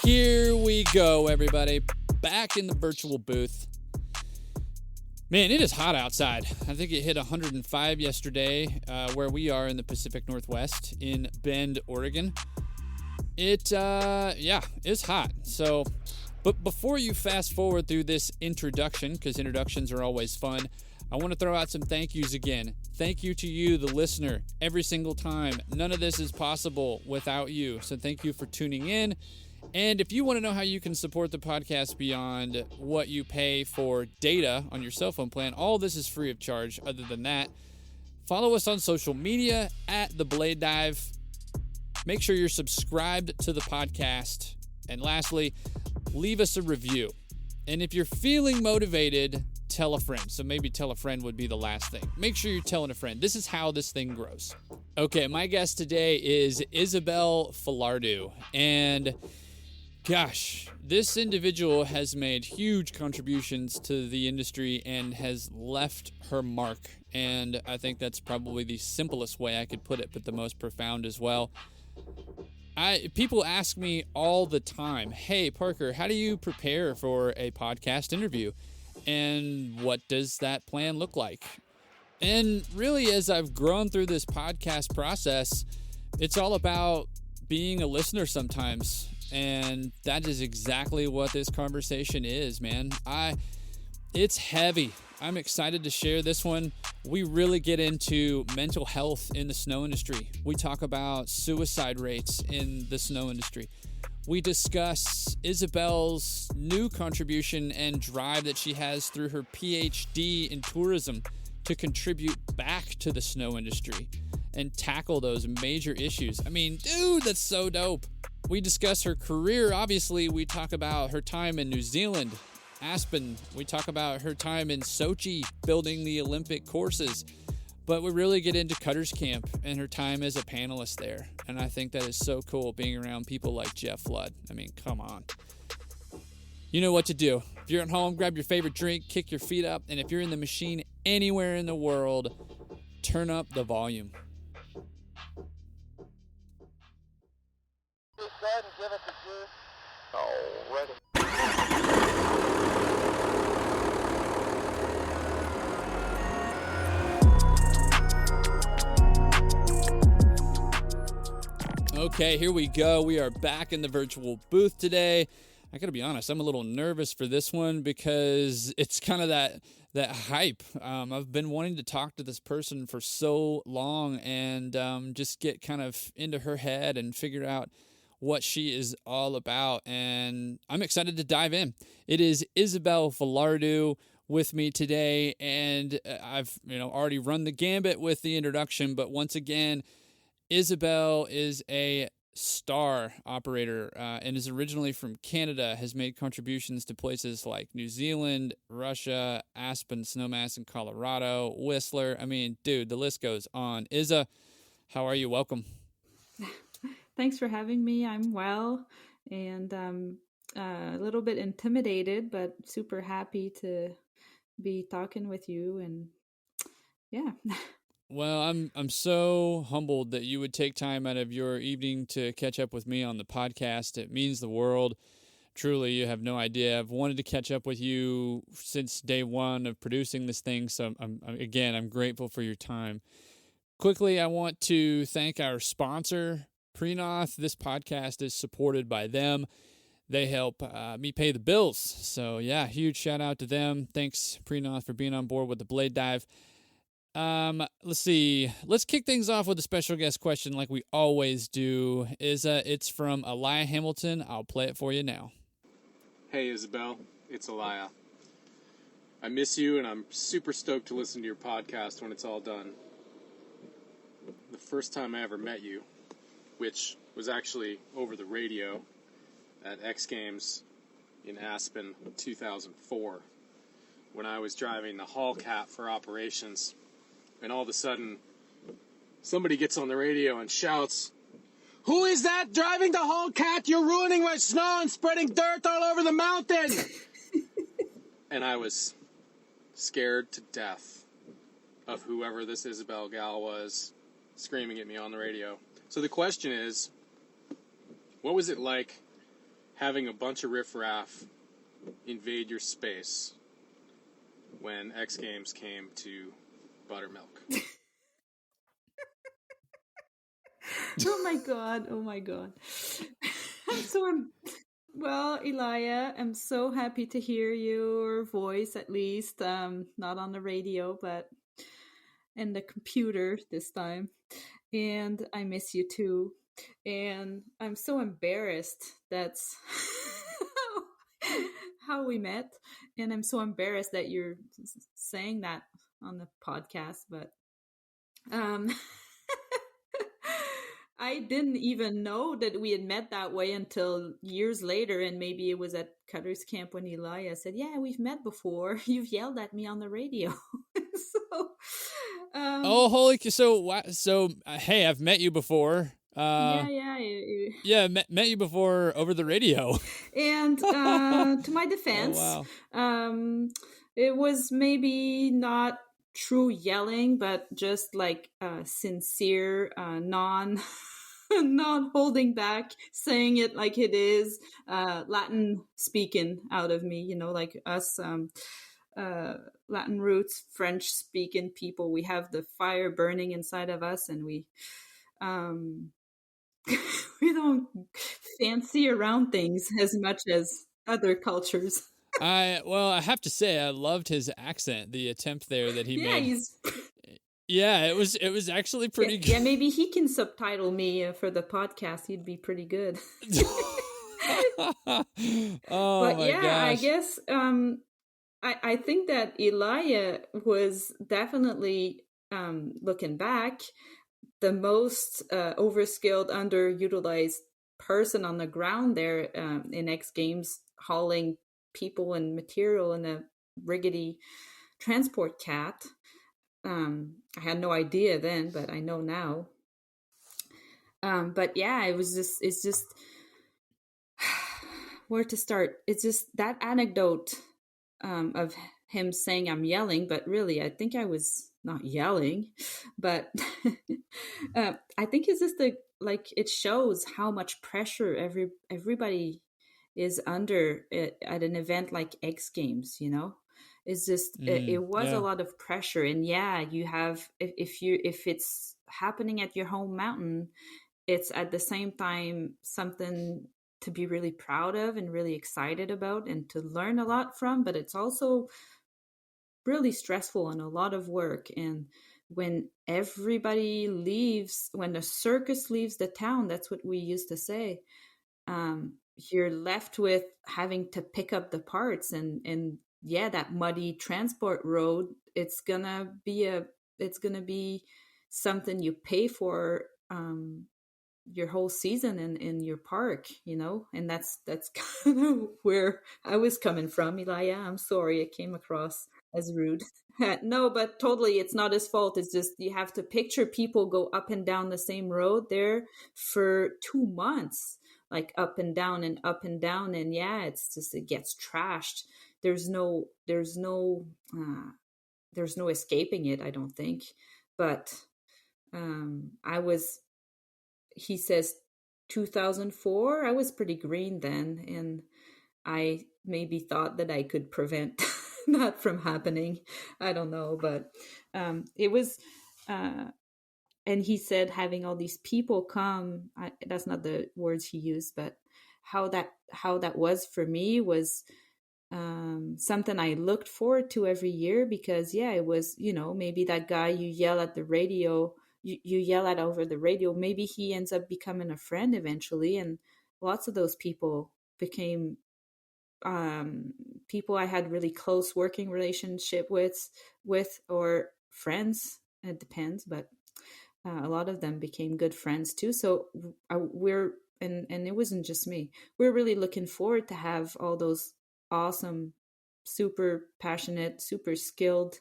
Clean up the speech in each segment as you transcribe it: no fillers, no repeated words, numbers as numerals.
Here we go, everybody. Back in the virtual booth. Man, it is hot outside. I think it hit 105 yesterday where we are in the Pacific Northwest in Bend, Oregon. It's hot. So, but before you fast forward through this introduction, because introductions are always fun, I want to throw out some thank yous again. Thank you to you, the listener, every single time. None of this is possible without you. So thank you for tuning in. And if you want to know how you can support the podcast beyond what you pay for data on your cell phone plan, all this is free of charge. Other than that, follow us on social media at The Blade Dive. Make sure you're subscribed to the podcast. And lastly, leave us a review. And if you're feeling motivated, tell a friend. So maybe tell a friend would be the last thing. Make sure you're telling a friend. This is how this thing grows. Okay, my guest today is Isabelle Falardeau. And gosh, this individual has made huge contributions to the industry and has left her mark. And I think that's probably the simplest way I could put it, but the most profound as well. People ask me all the time, hey, Parker, how do you prepare for a podcast interview? And what does that plan look like? And really, as I've grown through this podcast process, it's all about being a listener sometimes. And that is exactly what this conversation is, man. It's heavy. I'm excited to share this one. We really get into mental health in the snow industry. We talk about suicide rates in the snow industry. We discuss Isabelle's new contribution and drive that she has through her PhD in tourism to contribute back to the snow industry and tackle those major issues. I mean, dude, that's so dope. We discuss her career. Obviously, we talk about her time in New Zealand, Aspen. We talk about her time in Sochi building the Olympic courses. But we really get into Cutter's Camp and her time as a panelist there. And I think that is so cool being around people like Jeff Flood. I mean, come on. You know what to do. If you're at home, grab your favorite drink, kick your feet up. And if you're in the machine anywhere in the world, turn up the volume. Go ahead and give it the juice. Already. Okay, here we go. We are back in the virtual booth today. I gotta be honest, I'm a little nervous for this one because it's kind of that hype. I've been wanting to talk to this person for so long and just get kind of into her head and figure out what she is all about, and I'm excited to dive in. It is Isabelle Falardeau with me today, and I've already run the gambit with the introduction, but once again, Isabelle is a star operator and is originally from Canada, has made contributions to places like New Zealand, Russia, Aspen, Snowmass in Colorado, Whistler. I mean, dude, the list goes on. Isa, how are you? Welcome. Thanks for having me. I'm well and a little bit intimidated, but super happy to be talking with you. And yeah. Well, I'm so humbled that you would take time out of your evening to catch up with me on the podcast. It means the world. Truly, you have no idea. I've wanted to catch up with you since day one of producing this thing. So I'm grateful for your time. Quickly, I want to thank our sponsor, Prenoth. This podcast is supported by them. They help me pay the bills. So yeah, huge shout out to them. Thanks, Prenoth, for being on board with the Blade Dive. Let's see. Let's kick things off with a special guest question like we always do. It's from Elia Hamilton. I'll play it for you now. Hey, Isabelle. It's Elia. I miss you, and I'm super stoked to listen to your podcast when it's all done. The first time I ever met you, which was actually over the radio at X Games in Aspen 2004, when I was driving the haul cat for operations, and all of a sudden, somebody gets on the radio and shouts, "Who is that driving the haul cat? You're ruining my snow and spreading dirt all over the mountain!" And I was scared to death of whoever this Isabelle gal was screaming at me on the radio. So the question is, what was it like having a bunch of riffraff invade your space when X Games came to Buttermilk? Oh my god! Oh my god! Well, Elia, I'm so happy to hear your voice, at least not on the radio, but in the computer this time. And I miss you too. And I'm so embarrassed that's how we met. And I'm so embarrassed that you're saying that on the podcast, but um I didn't even know that we had met that way until years later, and maybe it was at Cutter's Camp when Elia said, "Yeah, we've met before. You've yelled at me on the radio." So, Oh, holy! So hey, I've met you before. yeah, Yeah, met you before over the radio. and to my defense, Oh, wow. it was maybe not true yelling, but just like sincere, non holding back, saying it like it is, Latin speaking out of me, like us Latin roots, French speaking people. We have the fire burning inside of us, and we we don't fancy around things as much as other cultures. I have to say I loved his accent, the attempt there that he Yeah, made. he's Yeah, it was actually pretty yeah, good. maybe he can subtitle me for the podcast. He'd be pretty good. Oh But my yeah, I gosh. guess I think that Elia was definitely looking back the most overskilled, underutilized person on the ground there in X Games, hauling people and material in a rickety transport cat. I had no idea then, but I know now. But yeah, it's just where to start. It's just that anecdote of him saying I'm yelling, but really, I think I was not yelling, but I think it's just it shows how much pressure everybody is under at an event like X Games. It's just it was a Yeah. lot of pressure, and yeah, you have if it's happening at your home mountain, it's at the same time something to be really proud of and really excited about and to learn a lot from, but it's also really stressful and a lot of work. And when everybody leaves, when the circus leaves the town, that's what we used to say, you're left with having to pick up the parts, and yeah, that muddy transport road, it's gonna be something you pay for your whole season in your park, and that's kind of where I was coming from. Elijah, I'm sorry it came across as rude. No, but totally, it's not his fault. It's just you have to picture people go up and down the same road there for 2 months, like up and down and up and down, and yeah, it's just it gets trashed. There's no escaping it, I don't think. But I was he says 2004. I was pretty green then, and I maybe thought that I could prevent that from happening. I don't know, but it was and he said having all these people come, that's not the words he used, but how that was for me was something I looked forward to every year, because yeah, it was, maybe that guy you yell at the radio, you yell at over the radio, maybe he ends up becoming a friend eventually. And lots of those people became people I had really close working relationship with or friends. It depends, but a lot of them became good friends too. So we're and it wasn't just me. We're really looking forward to have all those awesome, super passionate, super skilled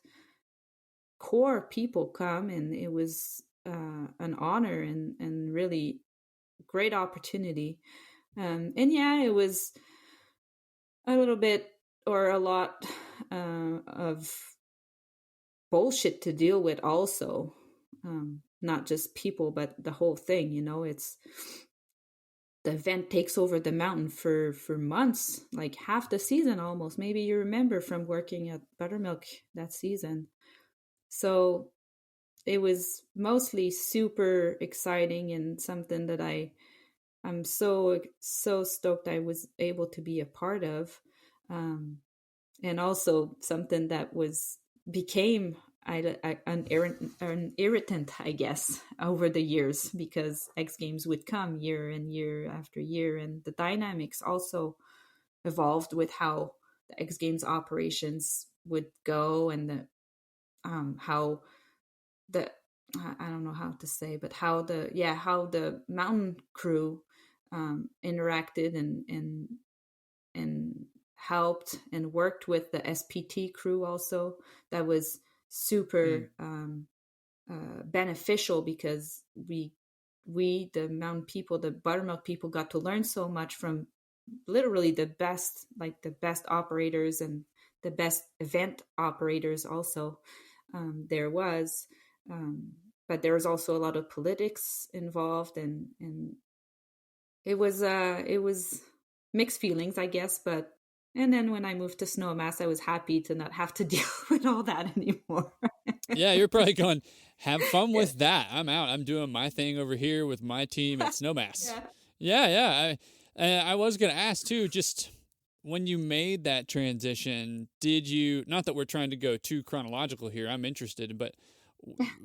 core people come, and it was an honor and really great opportunity. And yeah, it was a little bit or a lot of bullshit to deal with also, not just people but the whole thing. It's the event takes over the mountain for months, like half the season almost. Maybe you remember from working at Buttermilk that season. So it was mostly super exciting and something that I'm so stoked I was able to be a part of, and also something that became an irritant, I guess, over the years, because X Games would come year and year after year, and the dynamics also evolved with how the X Games operations would go, and the how the I don't know how to say, but how the mountain crew interacted and helped and worked with the SPT crew also. That was super beneficial, because we the mountain people, the Buttermilk people, got to learn so much from literally the best operators and the best event operators also. There was but there was also a lot of politics involved, and it was mixed feelings, I guess. But and then when I moved to Snowmass, I was happy to not have to deal with all that anymore. Yeah, you're probably going, have fun with that. I'm out. I'm doing my thing over here with my team at Snowmass. Yeah. I was going to ask too, just when you made that transition, did you, not that we're trying to go too chronological here, I'm interested, but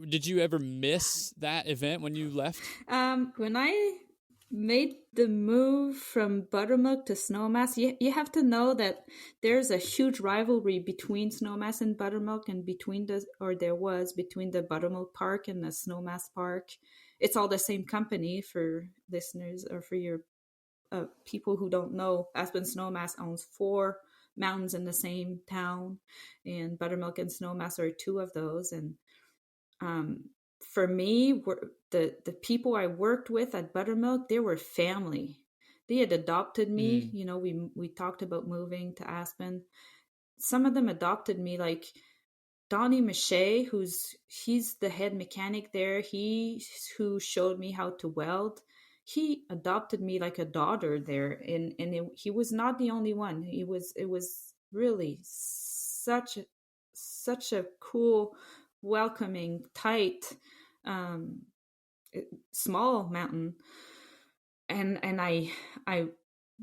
did you ever miss that event when you left? When I made the move from Buttermilk to Snowmass, you have to know that there's a huge rivalry between Snowmass and Buttermilk, and there was between the Buttermilk Park and the Snowmass Park. It's all the same company, for listeners or for your people who don't know. Aspen Snowmass owns 4 mountains in the same town, and Buttermilk and Snowmass are 2 of those. And for me, the people I worked with at Buttermilk, they were family. They had adopted me. You know, we talked about moving to Aspen. Some of them adopted me, like Donnie Mache, he's the head mechanic there. Who showed me how to weld. He adopted me like a daughter there, and he was not the only one. It was really such a cool, welcoming, tight, small mountain. And I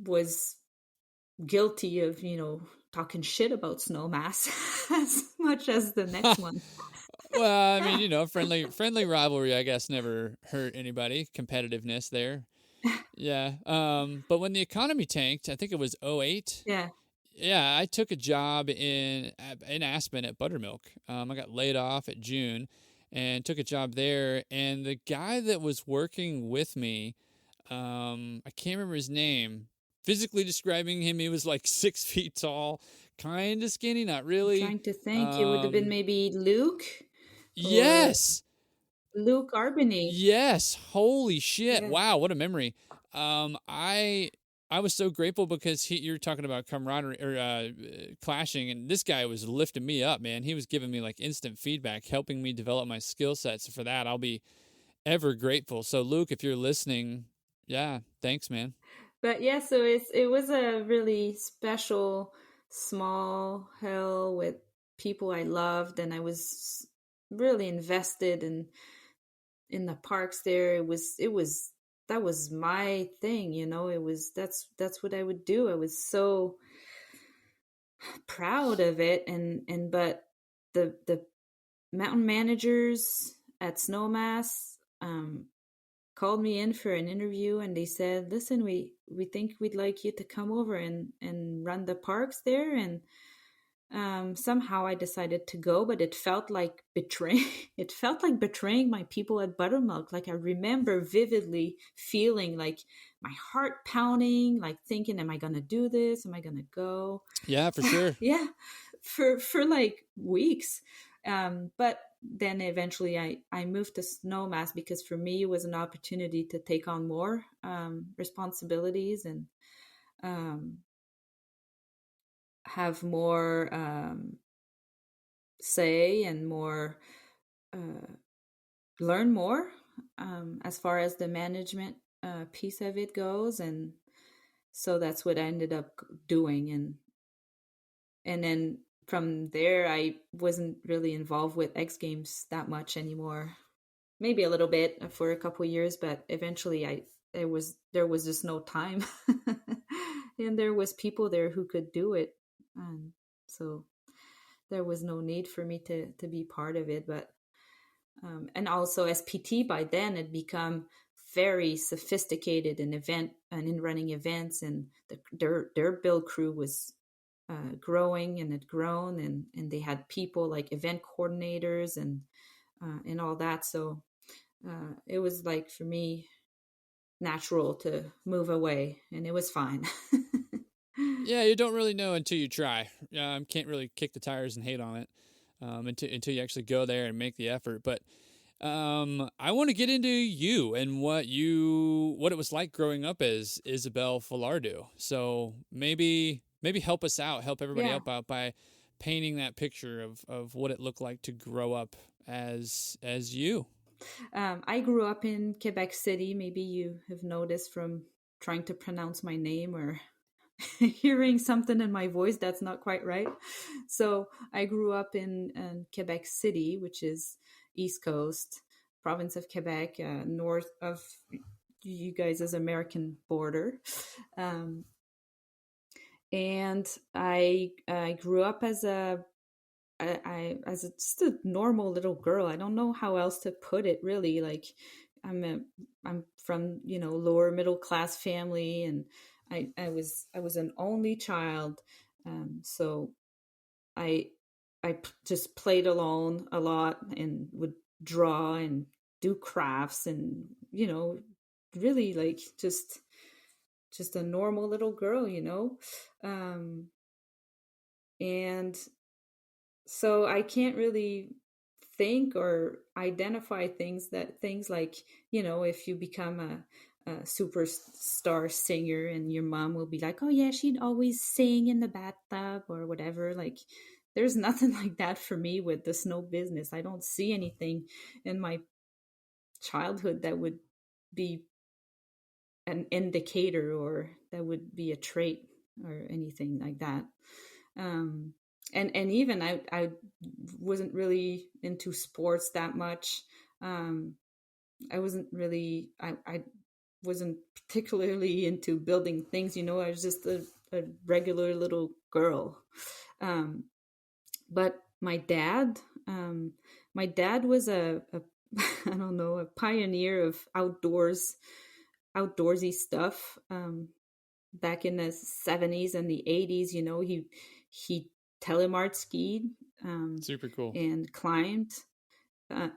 was guilty of, talking shit about Snowmass as much as the next one. Well, I mean, friendly rivalry, I guess, never hurt anybody. Competitiveness there. Yeah. But when the economy tanked, I think it was '08. Yeah. Yeah, I took a job in Aspen at Buttermilk. I got laid off at June and took a job there. And the guy that was working with me, I can't remember his name. Physically describing him, he was like 6 feet tall, kind of skinny, not really. I'm trying to think. It would have been maybe Luke. Yes. Luke Arbany. Yes. Holy shit. Yeah. Wow, what a memory. I was so grateful because you're talking about camaraderie or clashing, and this guy was lifting me up, man. He was giving me like instant feedback, helping me develop my skill sets. So for that, I'll be ever grateful. So Luke, if you're listening, yeah, thanks, man. But yeah, so it was a really special small hill with people I loved, and I was really invested in the parks there. That was my thing, that's what I would do. I was so proud of it, but the mountain managers at Snowmass called me in for an interview, and they said, listen, we think we'd like you to come over and run the parks there. And somehow I decided to go, but it felt like betraying my people at Buttermilk. Like, I remember vividly feeling like my heart pounding, like thinking, am I going to do this? Am I going to go? Yeah, for sure. Yeah, for like weeks. But then eventually I moved to Snowmass, because for me it was an opportunity to take on more responsibilities and have more say and more learn more as far as the management piece of it goes, and so that's what I ended up doing. And then from there, I wasn't really involved with X Games that much anymore. Maybe a little bit for a couple years, but eventually there was just no time, and there was people there who could do it, and so there was no need for me to be part of it. But and also as PT by then it become very sophisticated in running events, and their build crew was growing and had grown, and they had people like event coordinators and all that. So it was like for me natural to move away, and it was fine. Yeah, you don't really know until you try. Can't really kick the tires and hate on it until you actually go there and make the effort. But I want to get into you and what it was like growing up as Isabelle Falardeau. So maybe help us out, help everybody Yeah. out by painting that picture of what it looked like to grow up as you. I grew up in Quebec City. Maybe you have noticed from trying to pronounce my name or hearing something in my voice that's not quite right. So I grew up in Quebec City, which is East Coast, province of Quebec, north of you guys' American border. Um, and I grew up as just a normal little girl. I don't know how else to put it really. Like I'm from, lower middle class family, and I was an only child. So I just played alone a lot and would draw and do crafts, and really like just a normal little girl. Um and so I can't really think or identify things like, if you become a superstar singer and your mom will be like, oh yeah, she'd always sing in the bathtub or whatever. Like there's nothing like that for me with the snow business. I don't see anything in my childhood that would be an indicator or that would be a trait or anything like that. um and even I wasn't really into sports that much. I wasn't really I wasn't particularly into building things. I was just a regular little girl. But my dad was a I don't know, a pioneer of outdoorsy stuff. Back in the 70s and the 80s, he telemark skied, Super cool. and climbed. uh,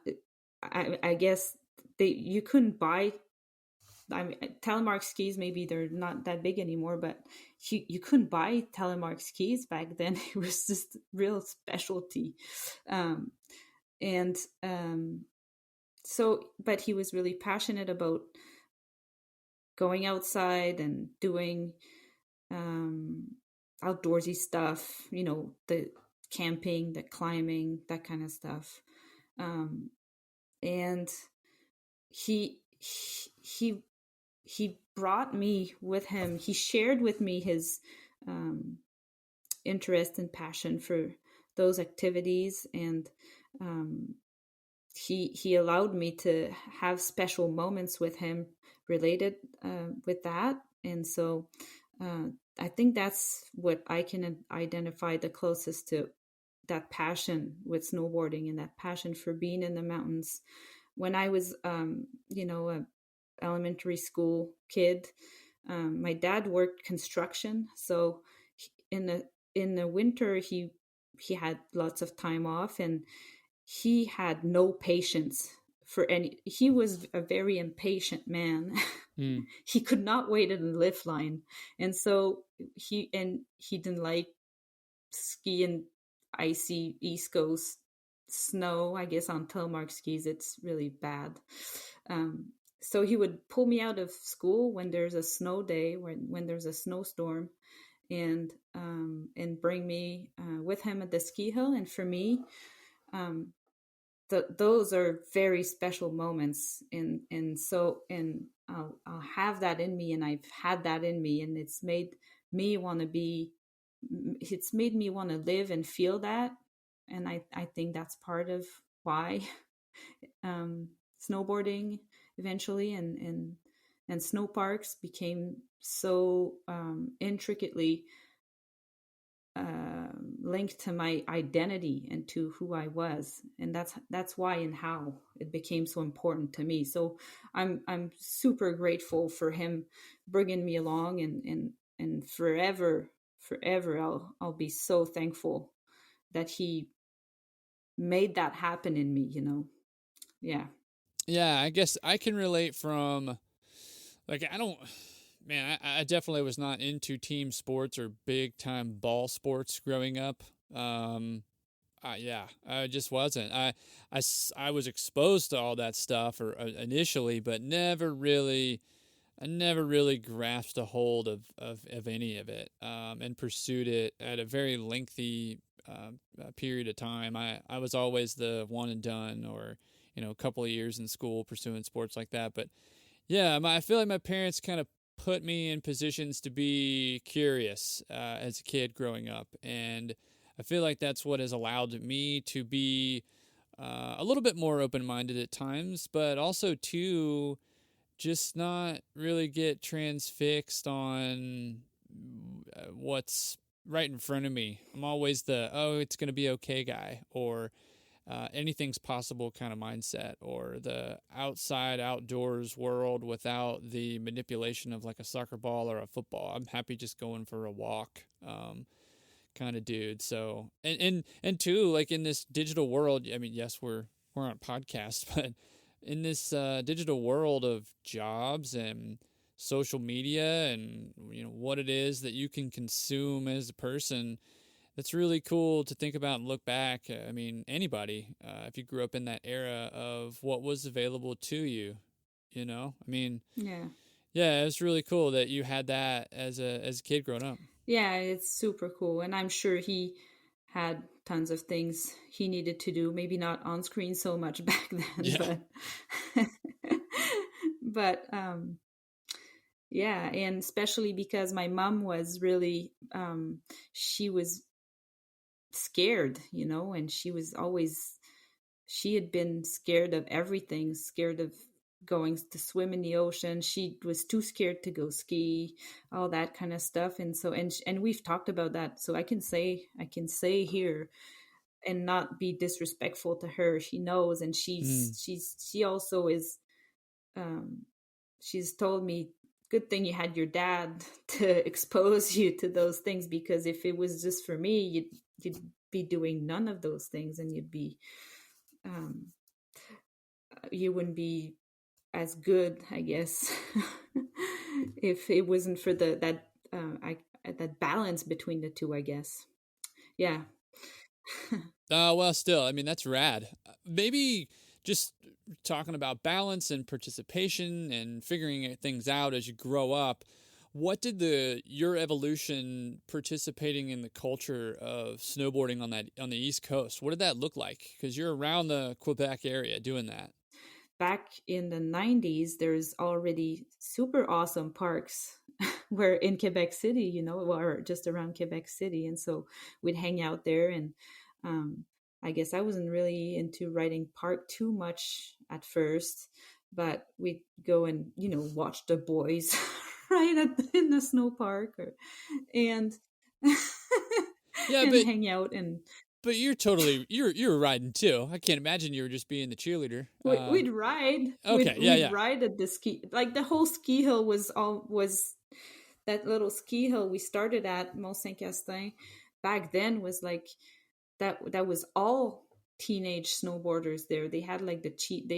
I guess you couldn't buy. I mean, telemark skis, maybe they're not that big anymore, but you couldn't buy telemark skis back then. It was just real specialty. um, and so, but he was really passionate about going outside and doing outdoorsy stuff, the camping, the climbing, that kind of stuff. And he he he brought me with him. He shared with me his interest and passion for those activities, and he allowed me to have special moments with him related with that. And so I think that's what I can identify the closest to that passion with snowboarding and that passion for being in the mountains. When I was, a elementary school kid, my dad worked construction, so in the winter he had lots of time off, and he had no patience for any. He was a very impatient man. He could not wait in the lift line, and so he didn't like skiing icy East Coast snow. I guess on telemark skis it's really bad. So he would pull me out of school when there's a snow day, when there's a snowstorm, and bring me with him at the ski hill. And for me, those are very special moments. And I'll have that in me, and I've had that in me, and me want to be it's made me want to live and feel that. And I think that's part of why um, snowboarding eventually and snow parks became so intricately linked to my identity and to who I was, and that's why and how it became so important to me. So I'm super grateful for him bringing me along, and forever I'll be so thankful that he made that happen in me. Yeah. Yeah, I guess I can relate from, like, I definitely was not into team sports or big time ball sports growing up. Yeah, I just wasn't. I was exposed to all that stuff initially, but I never really grasped a hold of any of it, and pursued it at a very lengthy period of time. I was always the one and done, or a couple of years in school pursuing sports like that. But yeah, I feel like my parents kind of put me in positions to be curious as a kid growing up, and I feel like that's what has allowed me to be a little bit more open-minded at times, but also to just not really get transfixed on what's right in front of me. I'm always it's going to be okay guy, or anything's possible kind of mindset, or the outdoors world without the manipulation of like a soccer ball or a football. I'm happy just going for a walk. Kind of dude. So, and two, like in this digital world, I mean, yes, we're on a podcast, but in this digital world of jobs and social media, and what it is that you can consume as a person, that's really cool to think about and look back. I mean, anybody, if you grew up in that era of what was available to you, I mean, Yeah. yeah, it's really cool that you had that as a kid growing up. Yeah, it's super cool. And I'm sure he had tons of things he needed to do, maybe not on screen so much back then, Yeah. but yeah, and especially because my mom was really she was scared, and she had been scared of everything, scared of going to swim in the ocean. She was too scared to go ski, all that kind of stuff. And so, and we've talked about that. So I can say here and not be disrespectful to her. She knows, and she also is, she's told me, good thing you had your dad to expose you to those things, because if it was just for me, you'd be doing none of those things, and you wouldn't be as good, I guess, if it wasn't for that balance between the two, I guess. Yeah. Well, still, I mean, that's rad. Maybe just talking about balance and participation and figuring things out as you grow up. What did your evolution participating in the culture of snowboarding on the East Coast? What did that look like? Because you're around the Quebec area doing that. Back in the 90s, there's already super awesome parks where in Quebec City, or just around Quebec City. And so we'd hang out there. And I guess I wasn't really into riding park too much at first, but we'd go and, watch the boys right in the snow park, and Yeah, and but hang out. But you were riding too. I can't imagine you were just being the cheerleader. We'd ride. Okay, We'd ride at the ski. Like the whole ski hill was that little ski hill we started at Mont Saint Castin. Back then was like that. That was all teenage snowboarders there. They had like the cheap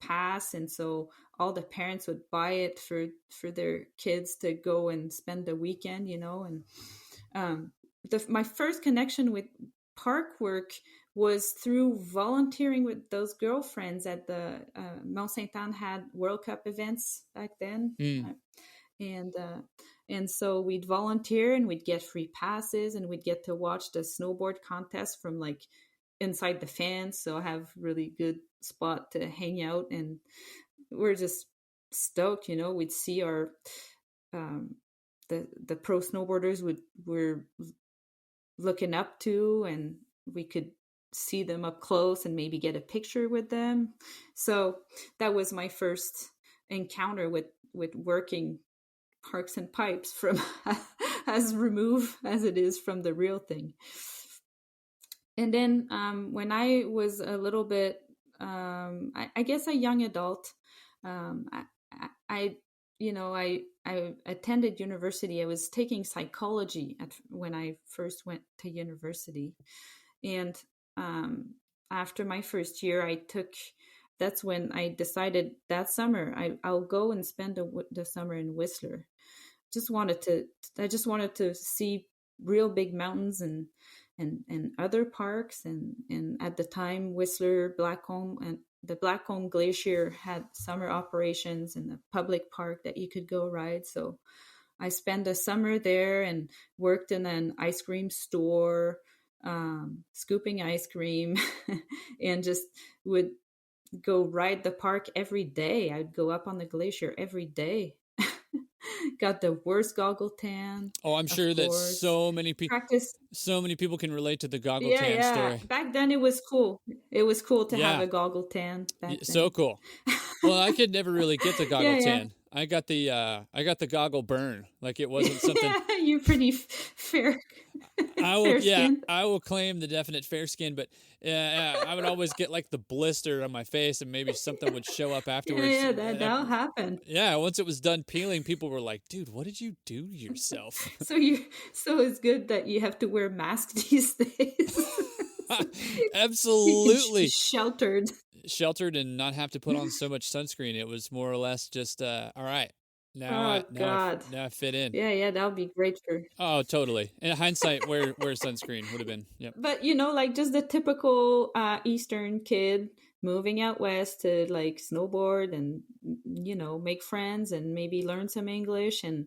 pass, and so all the parents would buy it for their kids to go and spend the weekend. And my first connection with park work was through volunteering with those girlfriends at the Mont Saint Anne had World Cup events back then. And so we'd volunteer, and we'd get free passes, and we'd get to watch the snowboard contest from like inside the fence. So I have really good spot to hang out, and we're just stoked. We'd see our um, the pro snowboarders were looking up to, and we could see them up close and maybe get a picture with them. So that was my first encounter with working parks and pipes from as removed as it is from the real thing. And then when I was a little bit, I guess a young adult, I I attended university. I was taking psychology when I first went to university, and after my first year, That's when I decided that summer I'll go and spend the summer in Whistler. I just wanted to see real big mountains and other parks, and at the time Whistler, Blackcomb, and the Blackcomb Glacier had summer operations in the public park that you could go ride. So I spent a summer there and worked in an ice cream store, scooping ice cream, and just would go ride the park every day. I'd go up on the glacier every day. Got the worst goggle tan. Oh, I'm sure that so many people can relate to the goggle tan story. Back then it was cool. It was cool to have a goggle tan back then. So cool. Well, I could never really get the goggle tan. I got the goggle burn. Like it wasn't something. You're pretty fair. I will claim the definite fair skin, but I would always get like the blister on my face, and maybe something would show up afterwards. Yeah, that'll happen. Yeah, once it was done peeling, people were like, "Dude, what did you do to yourself?" So it's good that you have to wear masks these days. Absolutely. Sheltered and not have to put on so much sunscreen. It was more or less just all right. Now I fit in. Yeah, that would be great for. Oh, totally. In hindsight, wear sunscreen would have been. Yep. But like just the typical Eastern kid moving out west to like snowboard and make friends and maybe learn some English and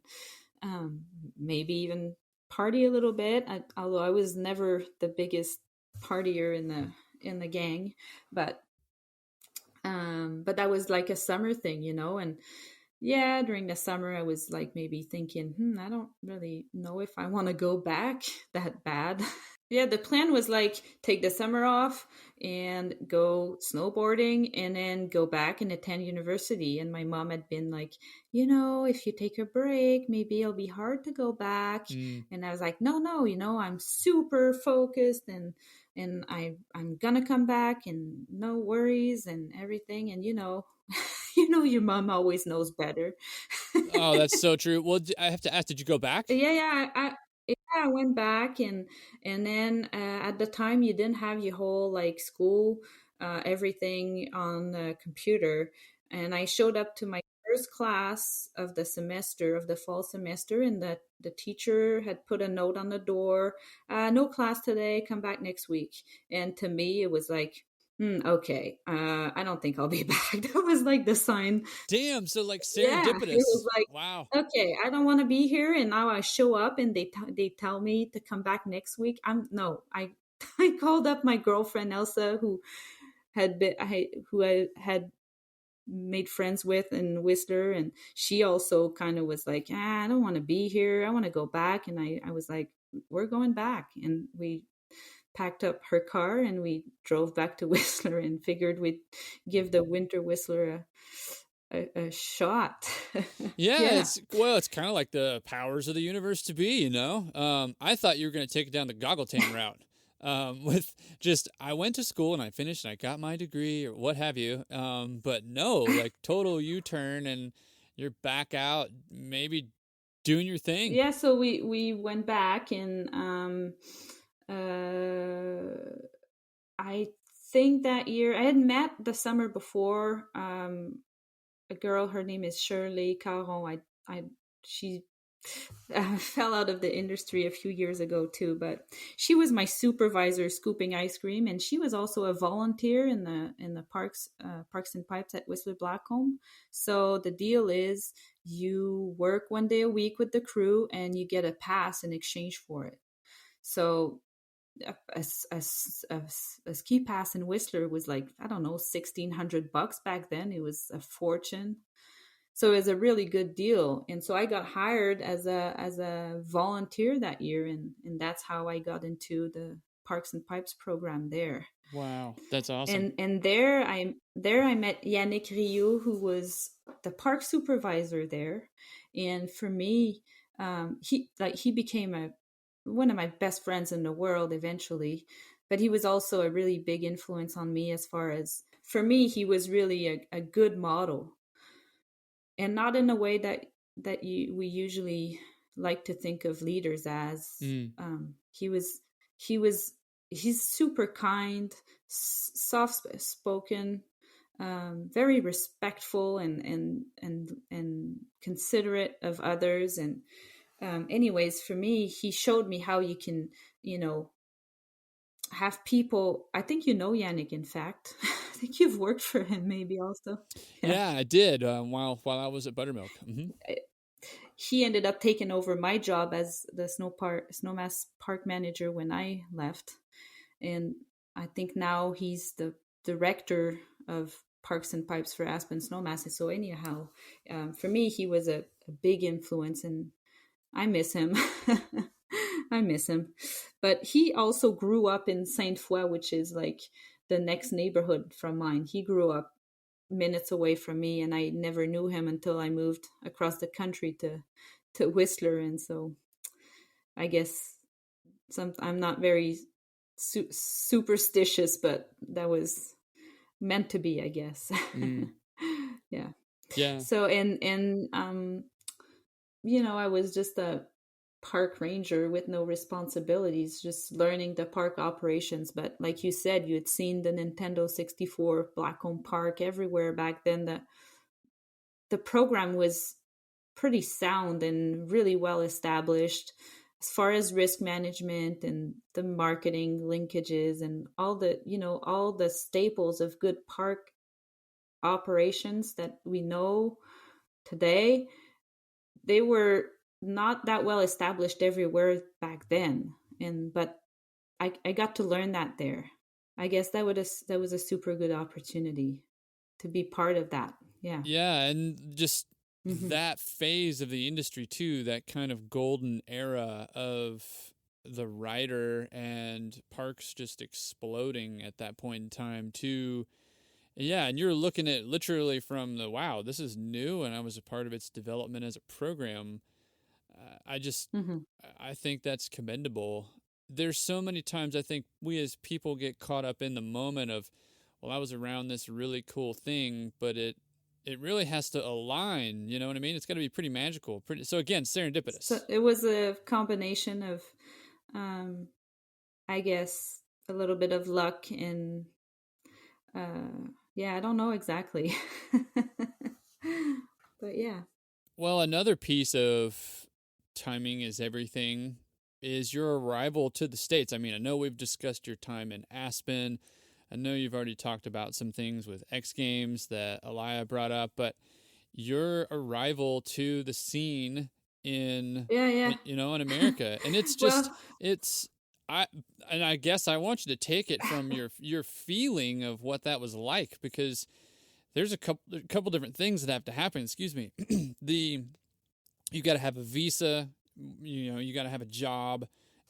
maybe even party a little bit. Although I was never the biggest partier in the gang, but that was like a summer thing, and yeah, during the summer I was like maybe thinking, I don't really know if I want to go back that bad. Yeah, the plan was like take the summer off and go snowboarding and then go back and attend university. And my mom had been like, if you take a break, maybe it'll be hard to go back. And I was like, no, I'm super focused and I'm gonna come back and no worries and everything. And your mom always knows better. Oh, that's so true. Well, I have to ask, did you go back? Yeah, I went back and then at the time you didn't have your whole like school everything on the computer, and I showed up to my first class of the fall semester, and the teacher had put a note on the door, no class today, come back next week. And to me it was like, okay, I don't think I'll be back. That was like the sign. Damn, so like serendipitous. Yeah, it was like, wow. Okay, I don't want to be here, and now I show up, and they tell me to come back next week. I called up my girlfriend Elsa, who I had made friends with in Whistler, and she also kind of was like, I don't want to be here. I want to go back, and I was like, we're going back, and we packed up her car and we drove back to Whistler and figured we'd give the winter Whistler a shot. Yeah. It's kind of like the powers of the universe to be, I thought you were going to take it down the goggle tan route. I went to school and I finished and I got my degree or what have you. But no, like total U-turn and you're back out, maybe doing your thing. Yeah. So we went back and, I think that year I had met the summer before a girl. Her name is Shirley Caron. She fell out of the industry a few years ago too, but she was my supervisor scooping ice cream, and she was also a volunteer in the parks and pipes at Whistler Blackcomb. So the deal is you work 1 day a week with the crew and you get a pass in exchange for it. So a ski pass in Whistler was like, I don't know, $1,600 back then. It was a fortune. So it was a really good deal. And so I got hired as a volunteer that year, and that's how I got into the Parks and Pipes program there. Wow, that's awesome. And there I met Yannick Rio, who was the park supervisor there. And for me, he became one of my best friends in the world eventually. But he was also a really big influence on me, as far as, for me, he was really a good model, and not in a way we usually like to think of leaders as. He was he's super kind, soft spoken, very respectful, and considerate of others. And anyways, for me, he showed me how you can, have people. I think Yannick, in fact. I think you've worked for him maybe also. Yeah, I did while I was at Buttermilk. He ended up taking over my job as the Snowmass park manager when I left. And I think now he's the director of Parks and Pipes for Aspen Snowmass. So anyhow, for me, he was a big influence, and I miss him. I miss him. But he also grew up in Sainte Foy, which is like the next neighborhood from mine. He grew up minutes away from me, and I never knew him until I moved across the country to Whistler. And so I guess I'm not very superstitious, but that was meant to be, I guess. Yeah. So and I was just a park ranger with no responsibilities, just learning the park operations. But like you said, you had seen the Nintendo 64 Blackcomb Park everywhere back then. The program was pretty sound and really well established as far as risk management and the marketing linkages and all the staples of good park operations that we know today. They were not that well established everywhere back then, but I got to learn that there. I guess that was a super good opportunity to be part of that. Yeah, and just that phase of the industry too, that kind of golden era of the rider and parks just exploding at that point in time too. Yeah, and you're looking at literally from the, wow, this is new, and I was a part of its development as a program. I think that's commendable. There's so many times I think we as people get caught up in the moment of, well, I was around this really cool thing, but it really has to align. You know what I mean? It's got to be pretty magical. So again, serendipitous. So it was a combination of, I guess, a little bit of luck and, I don't know exactly, but yeah. Well, another piece of timing is everything is your arrival to the States. I mean, I know we've discussed your time in Aspen. I know you've already talked about some things with X Games that Alaya brought up, but your arrival to the scene in America, and it's just I guess I want you to take it from your feeling of what that was like, because there's a couple different things that have to happen. Excuse me. You got to have a visa, you got to have a job,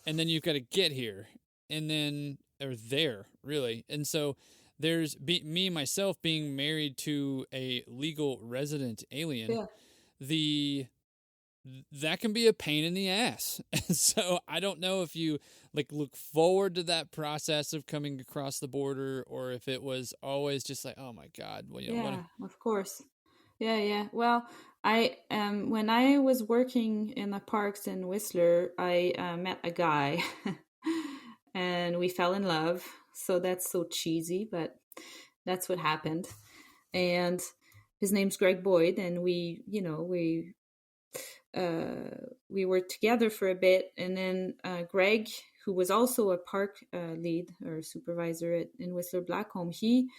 and then you've got to get here, and then or there really. And so there's me myself being married to a legal resident alien. Yeah. That can be a pain in the ass. So I don't know if you look forward to that process of coming across the border, or if it was always just like, oh my God. Well, of course. Yeah. Well, I when I was working in the parks in Whistler, I met a guy and we fell in love. So that's so cheesy, but that's what happened. And his name's Greg Boyd, and we were together for a bit, and then Greg, who was also a park lead or supervisor in Whistler Blackcomb, he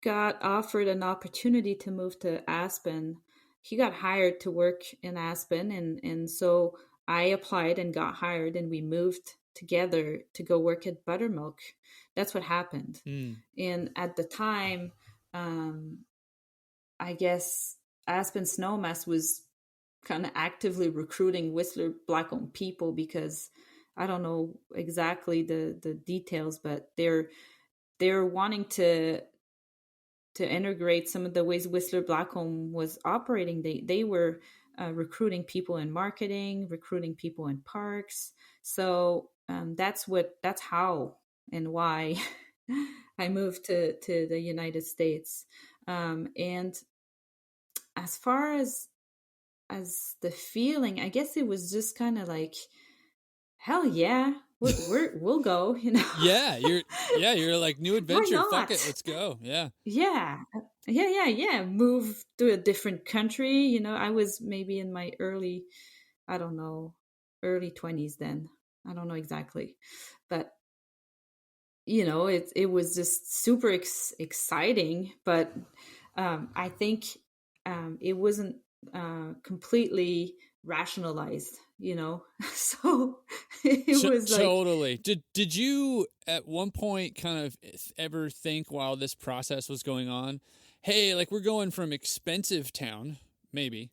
got offered an opportunity to move to Aspen. He got hired to work in Aspen, and so I applied and got hired, and we moved together to go work at Buttermilk. That's what happened. And at the time, I guess Aspen Snowmass was kind of actively recruiting Whistler Black-owned people, because I don't know exactly the details, but they're wanting to integrate some of the ways Whistler Blackcomb was operating. They were recruiting people in marketing, recruiting people in parks. So that's how and why I moved to the United States. And as far as the feeling, I guess it was just kind of like, hell yeah, we'll go, you know. You're like, new adventure, fuck it, let's go. Yeah, move to a different country, you know. I was maybe in my early 20s then. I don't know exactly, but you know, it was just super exciting. But I think it wasn't completely rationalized, you know. So it was like, totally. Did you at one point kind of ever think while this process was going on, hey, like we're going from expensive town, maybe,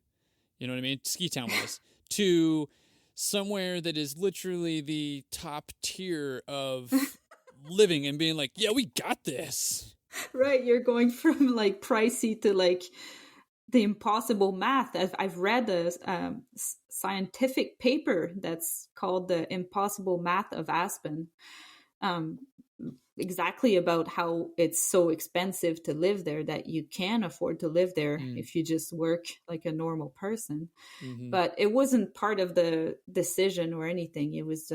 you know what I mean, ski town wise, to somewhere that is literally the top tier of living, and being like, yeah, we got this. Right, you're going from like pricey to like the impossible math. I've read a scientific paper that's called The Impossible Math of Aspen, exactly about how it's so expensive to live there that you can afford to live there if you just work like a normal person. But it wasn't part of the decision or anything. It was,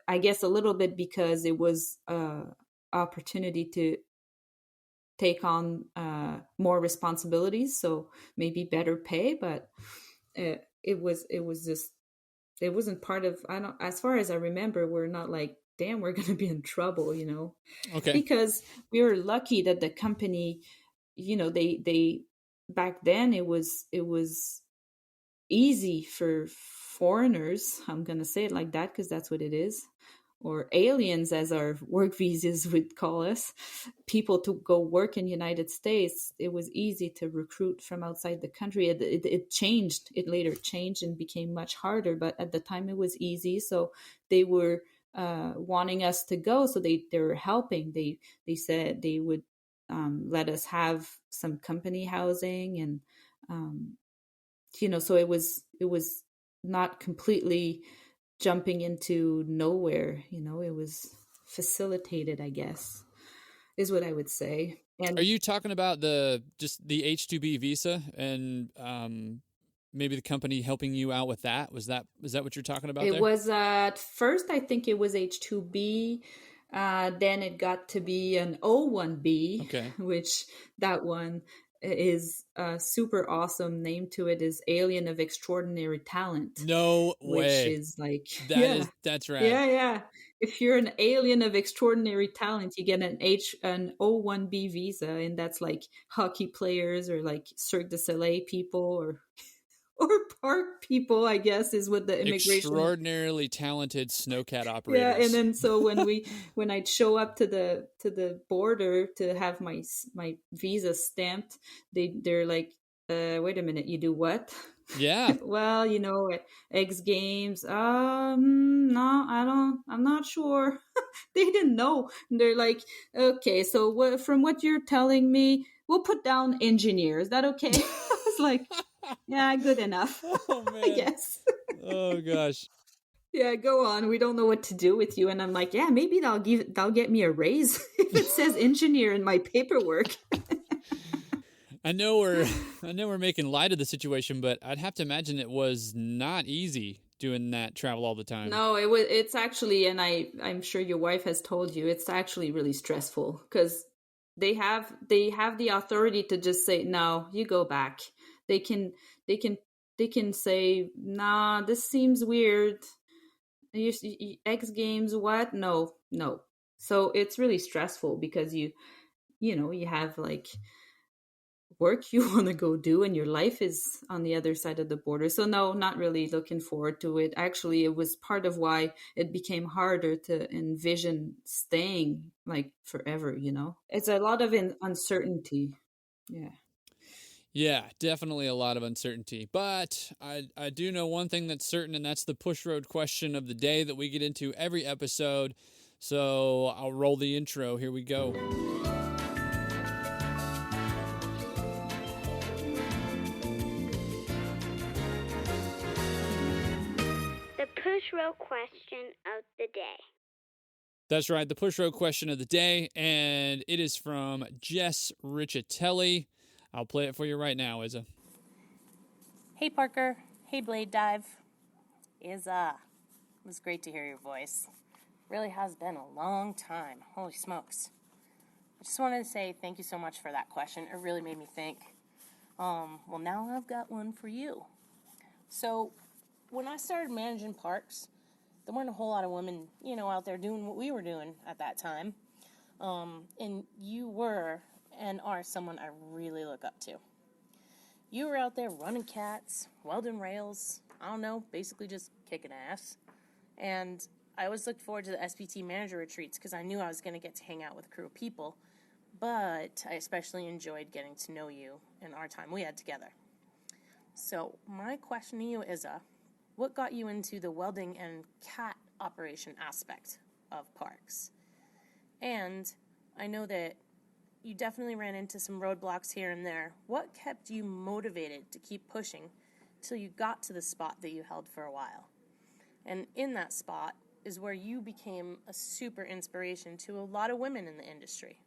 I guess, a little bit because it was opportunity to take on more responsibilities, so maybe better pay. But it wasn't part of, I don't, as far as I remember, we're not like, damn, we're going to be in trouble, you know. Okay. Because we were lucky that the company, you know, they back then it was easy for foreigners, I'm going to say it like that because that's what it is, or aliens, as our work visas would call us, people to go work in United States. It was easy to recruit from outside the country. It changed. It later changed and became much harder, but at the time it was easy. So they were wanting us to go. So they were helping. They said they would let us have some company housing, and you know, so it was not completely jumping into nowhere, you know. It was facilitated, I guess, is what I would say. And are you talking about just the H-2B visa and maybe the company helping you out with that? Was that what you're talking about? It there was at first, I think it was H-2B. Then it got to be an O-1B, okay. which that one is a super awesome name to it, is Alien of Extraordinary Talent. No which way. is like, That's rad. Yeah. If you're an alien of extraordinary talent, you get an O-1B visa, and that's like hockey players or like Cirque du Soleil people or park people, I guess, is what the immigration. Extraordinarily talented snowcat operators. Yeah, and then so when I'd show up to the border to have my visa stamped, they're like, wait a minute, you do what? Yeah. Well, you know, X Games. No, I'm not sure. They didn't know. And they're like, okay, so from what you're telling me, we'll put down engineer. Is that okay? I was like, yeah, good enough. Oh man. I guess. Oh gosh. Yeah, go on. We don't know what to do with you. And I'm like, yeah, maybe they'll get me a raise if it says engineer in my paperwork. I know we're making light of the situation, but I'd have to imagine it was not easy doing that travel all the time. No, it's actually, and I'm sure your wife has told you, it's actually really stressful because they have the authority to just say, no, you go back. They can say, nah, this seems weird. X Games, what? No. So it's really stressful because you know, you have like work you want to go do, and your life is on the other side of the border. So no, not really looking forward to it. Actually, it was part of why it became harder to envision staying like forever, you know. It's a lot of uncertainty. Yeah. Yeah, definitely a lot of uncertainty. But I do know one thing that's certain, and that's the push road question of the day that we get into every episode. So I'll roll the intro. Here we go. The push road question of the day. That's right, the push road question of the day, and it is from Jess Riccitelli. I'll play it for you right now, Isa. Hey Parker, hey Blade Dive. It was great to hear your voice. Really has been a long time. Holy smokes. I just wanted to say thank you so much for that question. It really made me think. Well, now I've got one for you. So, when I started managing parks, there weren't a whole lot of women, out there doing what we were doing at that time. And you were and are someone I really look up to. You were out there running cats, welding rails, I don't know, basically just kicking ass. And I always looked forward to the SPT manager retreats because I knew I was going to get to hang out with a crew of people. But I especially enjoyed getting to know you and our time we had together. So my question to you is, what got you into the welding and cat operation aspect of parks? And I know that you definitely ran into some roadblocks here and there. What kept you motivated to keep pushing till you got to the spot that you held for a while? And in that spot is where you became a super inspiration to a lot of women in the industry.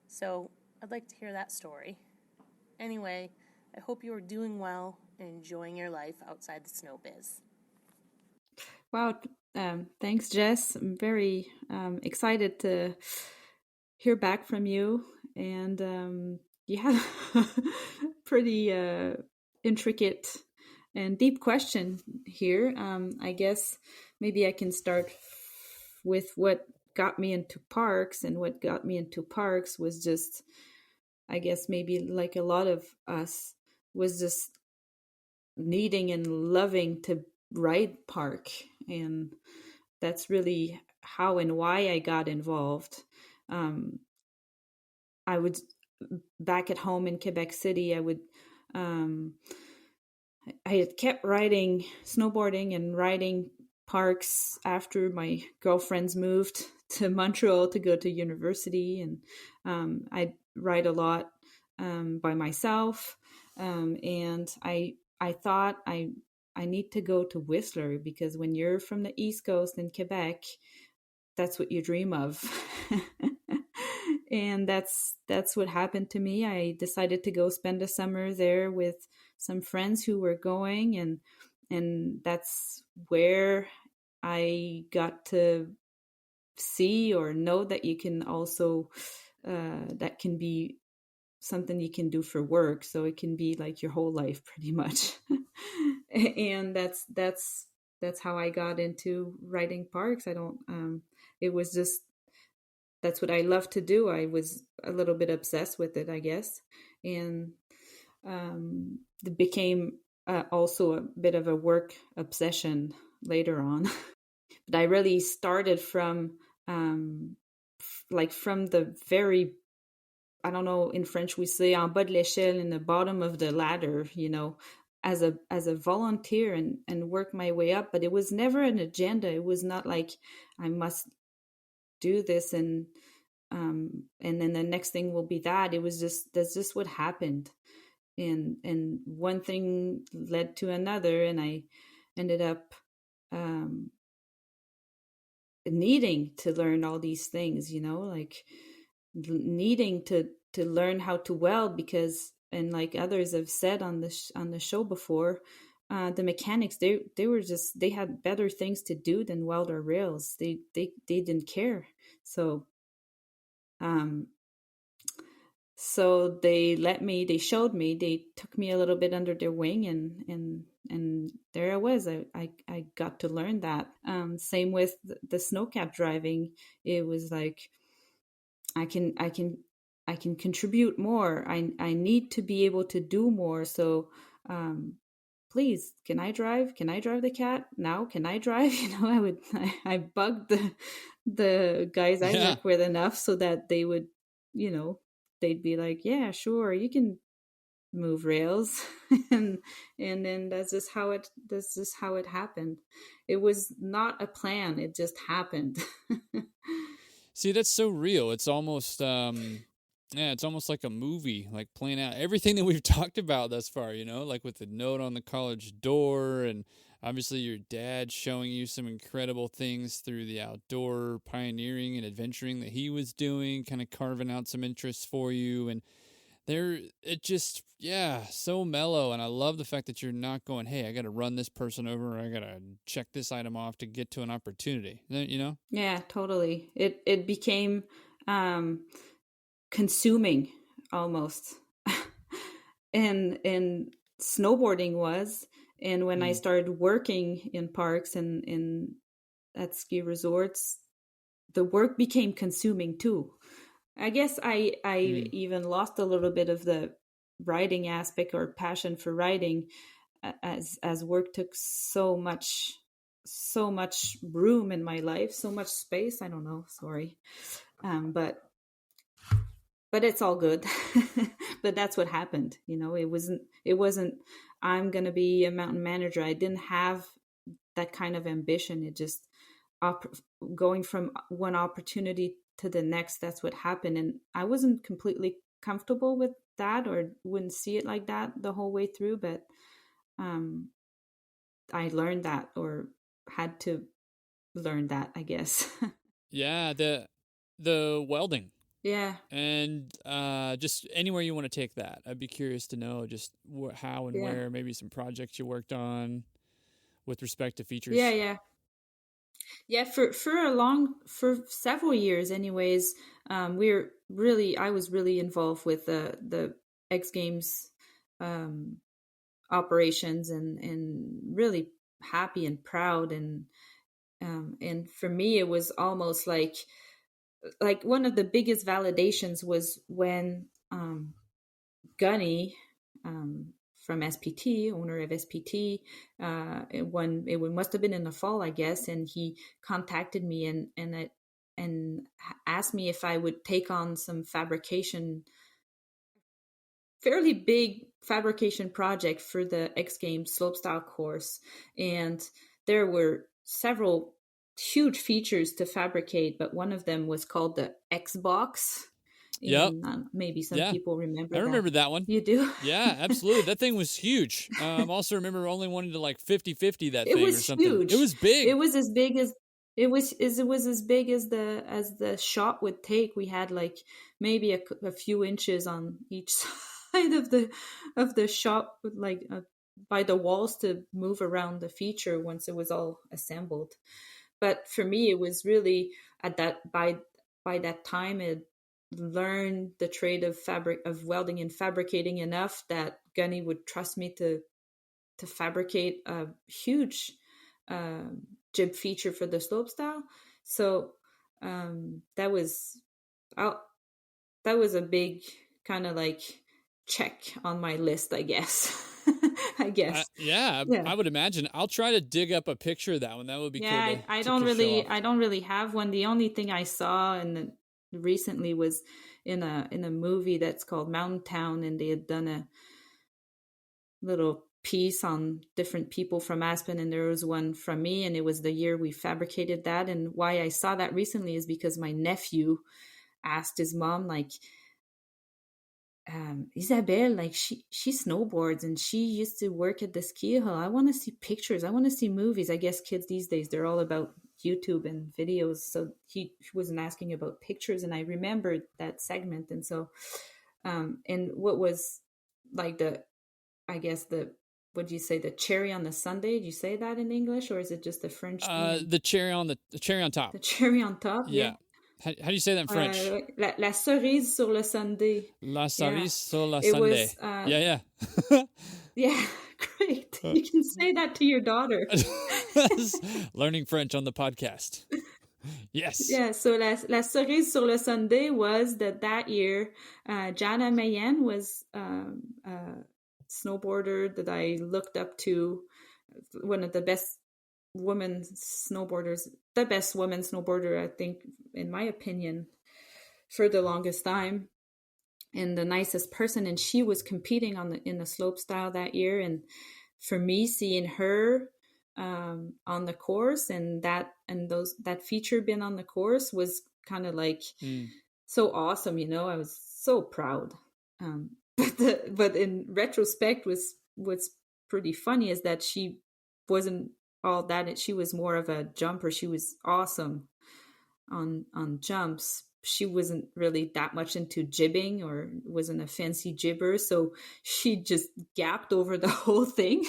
So I'd like to hear that story. Anyway, I hope you are doing well and enjoying your life outside the snow biz. Wow. Thanks, Jess. I'm very excited to hear back from you. And you have a pretty intricate and deep question here. I guess maybe I can start with what got me into parks. And what got me into parks was just, I guess maybe like a lot of us, was just needing and loving to ride park. And that's really how and why I got involved. I would, back at home in Quebec City, I had kept riding snowboarding and riding parks after my girlfriends moved to Montreal to go to university. And I'd ride a lot by myself. And I thought I need to go to Whistler, because when you're from the East Coast in Quebec, that's what you dream of. And that's what happened to me. I decided to go spend a summer there with some friends who were going, and that's where I got to see or know that you can also that can be something you can do for work. So it can be like your whole life pretty much. And that's how I got into riding parks. It was just, that's what I love to do. I was a little bit obsessed with it, I guess. And it became also a bit of a work obsession later on. But I really started from from the very, I don't know, in French we say en bas de l'échelle, in the bottom of the ladder, as a volunteer, and work my way up. But it was never an agenda. It was not like I must do this and then the next thing will be that. It was just, that's just what happened. And one thing led to another, and I ended up needing to learn all these things, like needing to learn how to weld, because, and like others have said on the show before, the mechanics, they had better things to do than weld our rails. They didn't care. So they showed me, they took me a little bit under their wing, and there I was. I got to learn that. Same with the snowcap driving. It was like, I can contribute more. I need to be able to do more. So, please, can I drive the cat now? Can I drive? I bugged the guys I work with enough so that they would, they'd be like, yeah, sure, you can move rails, and then that's just how it happened. It was not a plan; it just happened. See, that's so real. It's almost yeah, it's almost like a movie, like playing out everything that we've talked about thus far, like with the note on the college door, and obviously your dad showing you some incredible things through the outdoor pioneering and adventuring that he was doing, kind of carving out some interests for you. And it just, yeah, so mellow. And I love the fact that you're not going, hey, I got to run this person over, or I got to check this item off to get to an opportunity, Yeah, totally. It became consuming almost. and snowboarding was, and when I started working in parks and at ski resorts, the work became consuming too. I guess I even lost a little bit of the writing aspect or passion for writing, as work took so much room in my life, so much space. I don't know, sorry. But it's all good. But that's what happened. It wasn't I'm going to be a mountain manager. I didn't have that kind of ambition. It just going from one opportunity to the next. That's what happened. And I wasn't completely comfortable with that, or wouldn't see it like that the whole way through. But I learned that, or had to learn that, I guess. Yeah, the welding. Yeah. And just anywhere you want to take that. I'd be curious to know just how and where, maybe some projects you worked on with respect to features. Yeah. For several years anyways, I was really involved with the X Games operations, and really happy and proud, and for me it was almost like one of the biggest validations was when Gunny from SPT, owner of SPT, when it must have been in the fall, I guess, and he contacted me and asked me if I would take on some fairly big fabrication project for the X Games slopestyle course. And there were several huge features to fabricate, but one of them was called the X box. Yep. Maybe some people remember that. I remember that one. You do? Yeah, absolutely. That thing was huge. Also remember only wanting to 50-50 that thing or something. Huge. It was big. It was as big as as big as the shop would take. We had maybe a few inches on each side of the shop, by the walls to move around the feature once it was all assembled. But for me, it was really by that time it learned the trade of welding and fabricating enough that Gunny would trust me to fabricate a huge jib feature for the slopestyle. So that was a big kind of check on my list, I guess. I guess. Yeah, I would imagine. I'll try to dig up a picture of that one. That would be cool. I don't really have one. The only thing I saw recently was in a movie that's called Mountain Town, and they had done a little piece on different people from Aspen, and there was one from me, and it was the year we fabricated that. And why I saw that recently is because my nephew asked his mom, Isabelle, she snowboards and she used to work at the ski hill. I want to see pictures. I want to see movies. I guess kids these days, they're all about YouTube and videos. So he wasn't asking about pictures, and I remembered that segment. And so, and what was what do you say, the cherry on the sundae? Do you say that in English, or is it just the French? The cherry on top. The cherry on top. Yeah. How do you say that in French? La cerise sur le sundae. La cerise sur la sundae. Yeah. Yeah, great. You can say that to your daughter. Learning French on the podcast. Yes. Yeah, so la cerise sur le sundae was that year, Jana Mayen was a snowboarder that I looked up to, one of the best women snowboarders, the best woman snowboarder, I think, in my opinion, for the longest time. and the nicest person, and she was competing in the slope style that year. And for me, seeing her on the course, and that feature being on the course was kind of like so awesome. I was so proud. But in retrospect, what's pretty funny is that she wasn't all that. She was more of a jumper. She was awesome on jumps. She wasn't really that much into jibbing, or wasn't a fancy jibber, so she just gapped over the whole thing.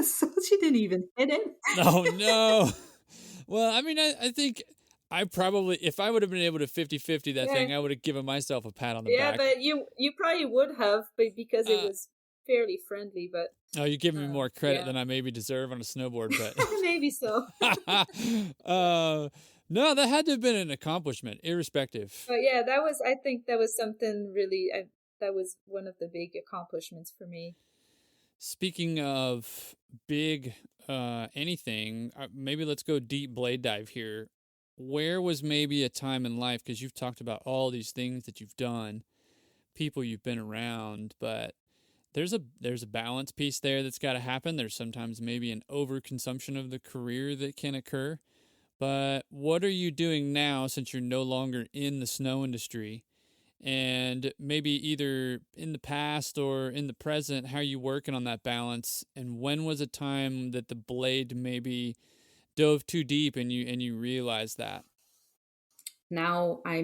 So she didn't even hit it. Oh no. Well, I mean, I think I probably, if I would have been able to 50-50 that thing, I would have given myself a pat on the back. But you probably would have, but because it was fairly friendly. But oh, you're giving me more credit than I maybe deserve on a snowboard, but maybe so. No, that had to have been an accomplishment, irrespective. But I think that was something really, that was one of the big accomplishments for me. Speaking of big anything, maybe let's go deep blade dive here. Where was maybe a time in life, because you've talked about all these things that you've done, people you've been around, but there's a balance piece there that's got to happen. There's sometimes maybe an overconsumption of the career that can occur. But what are you doing now, since you're no longer in the snow industry? And maybe either in the past or in the present, how are you working on that balance? And when was a time that the blade maybe dove too deep and you realized that? Now I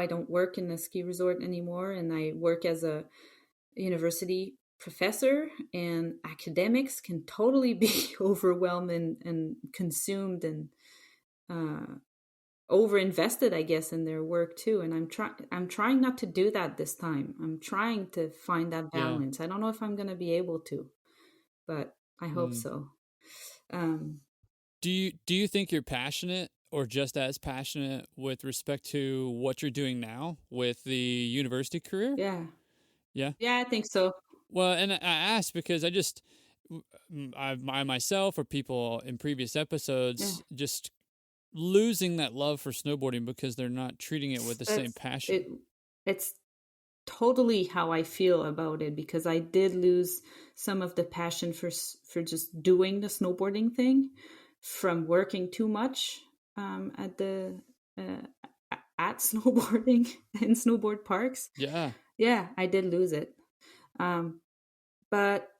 don't work in a ski resort anymore, and I work as a university professor, and academics can totally be overwhelming and consumed and over-invested, I guess, in their work too. And I'm trying not to do that this time. I'm trying to find that balance. I don't know if I'm going to be able to, but I hope so. Do you think you're passionate, or just as passionate, with respect to what you're doing now with the university career? Yeah, I think so. Well, and I asked because I myself, or people in previous episodes, just losing that love for snowboarding because they're not treating it with the same passion. It's totally how I feel about it, because I did lose some of the passion for just doing the snowboarding thing from working too much at snowboarding in snowboard parks. Yeah, I did lose it. But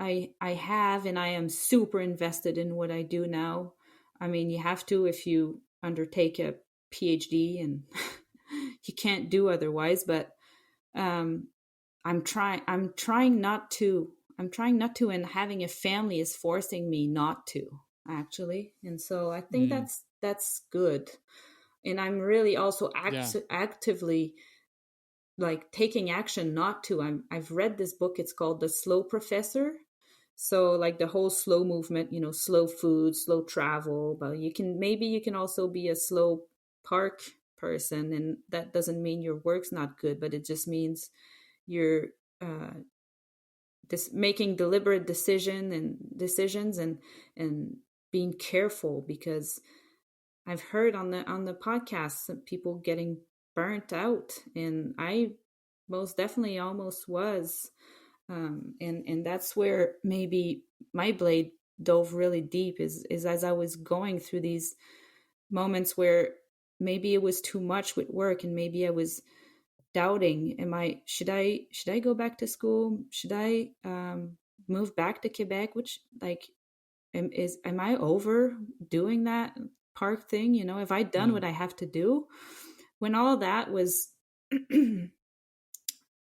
I have, and I am super invested in what I do now. I mean, you have to if you undertake a PhD, and you can't do otherwise. But I'm trying not to, and having a family is forcing me not to, actually. And so I think that's good. And I'm really also actively like taking action not to. I've read this book. It's called The Slow Professor. So like the whole slow movement, slow food, slow travel, but you can also be a slow park person. And that doesn't mean your work's not good, but it just means you're making deliberate decisions and being careful, because I've heard on the podcast some people getting burnt out, and I most definitely almost was. And that's where maybe my blade dove really deep is as I was going through these moments where maybe it was too much with work, and maybe I was doubting, should I go back to school? Should I move back to Quebec? Which, like, am I over doing that park thing? Have I done what I have to do? When all that was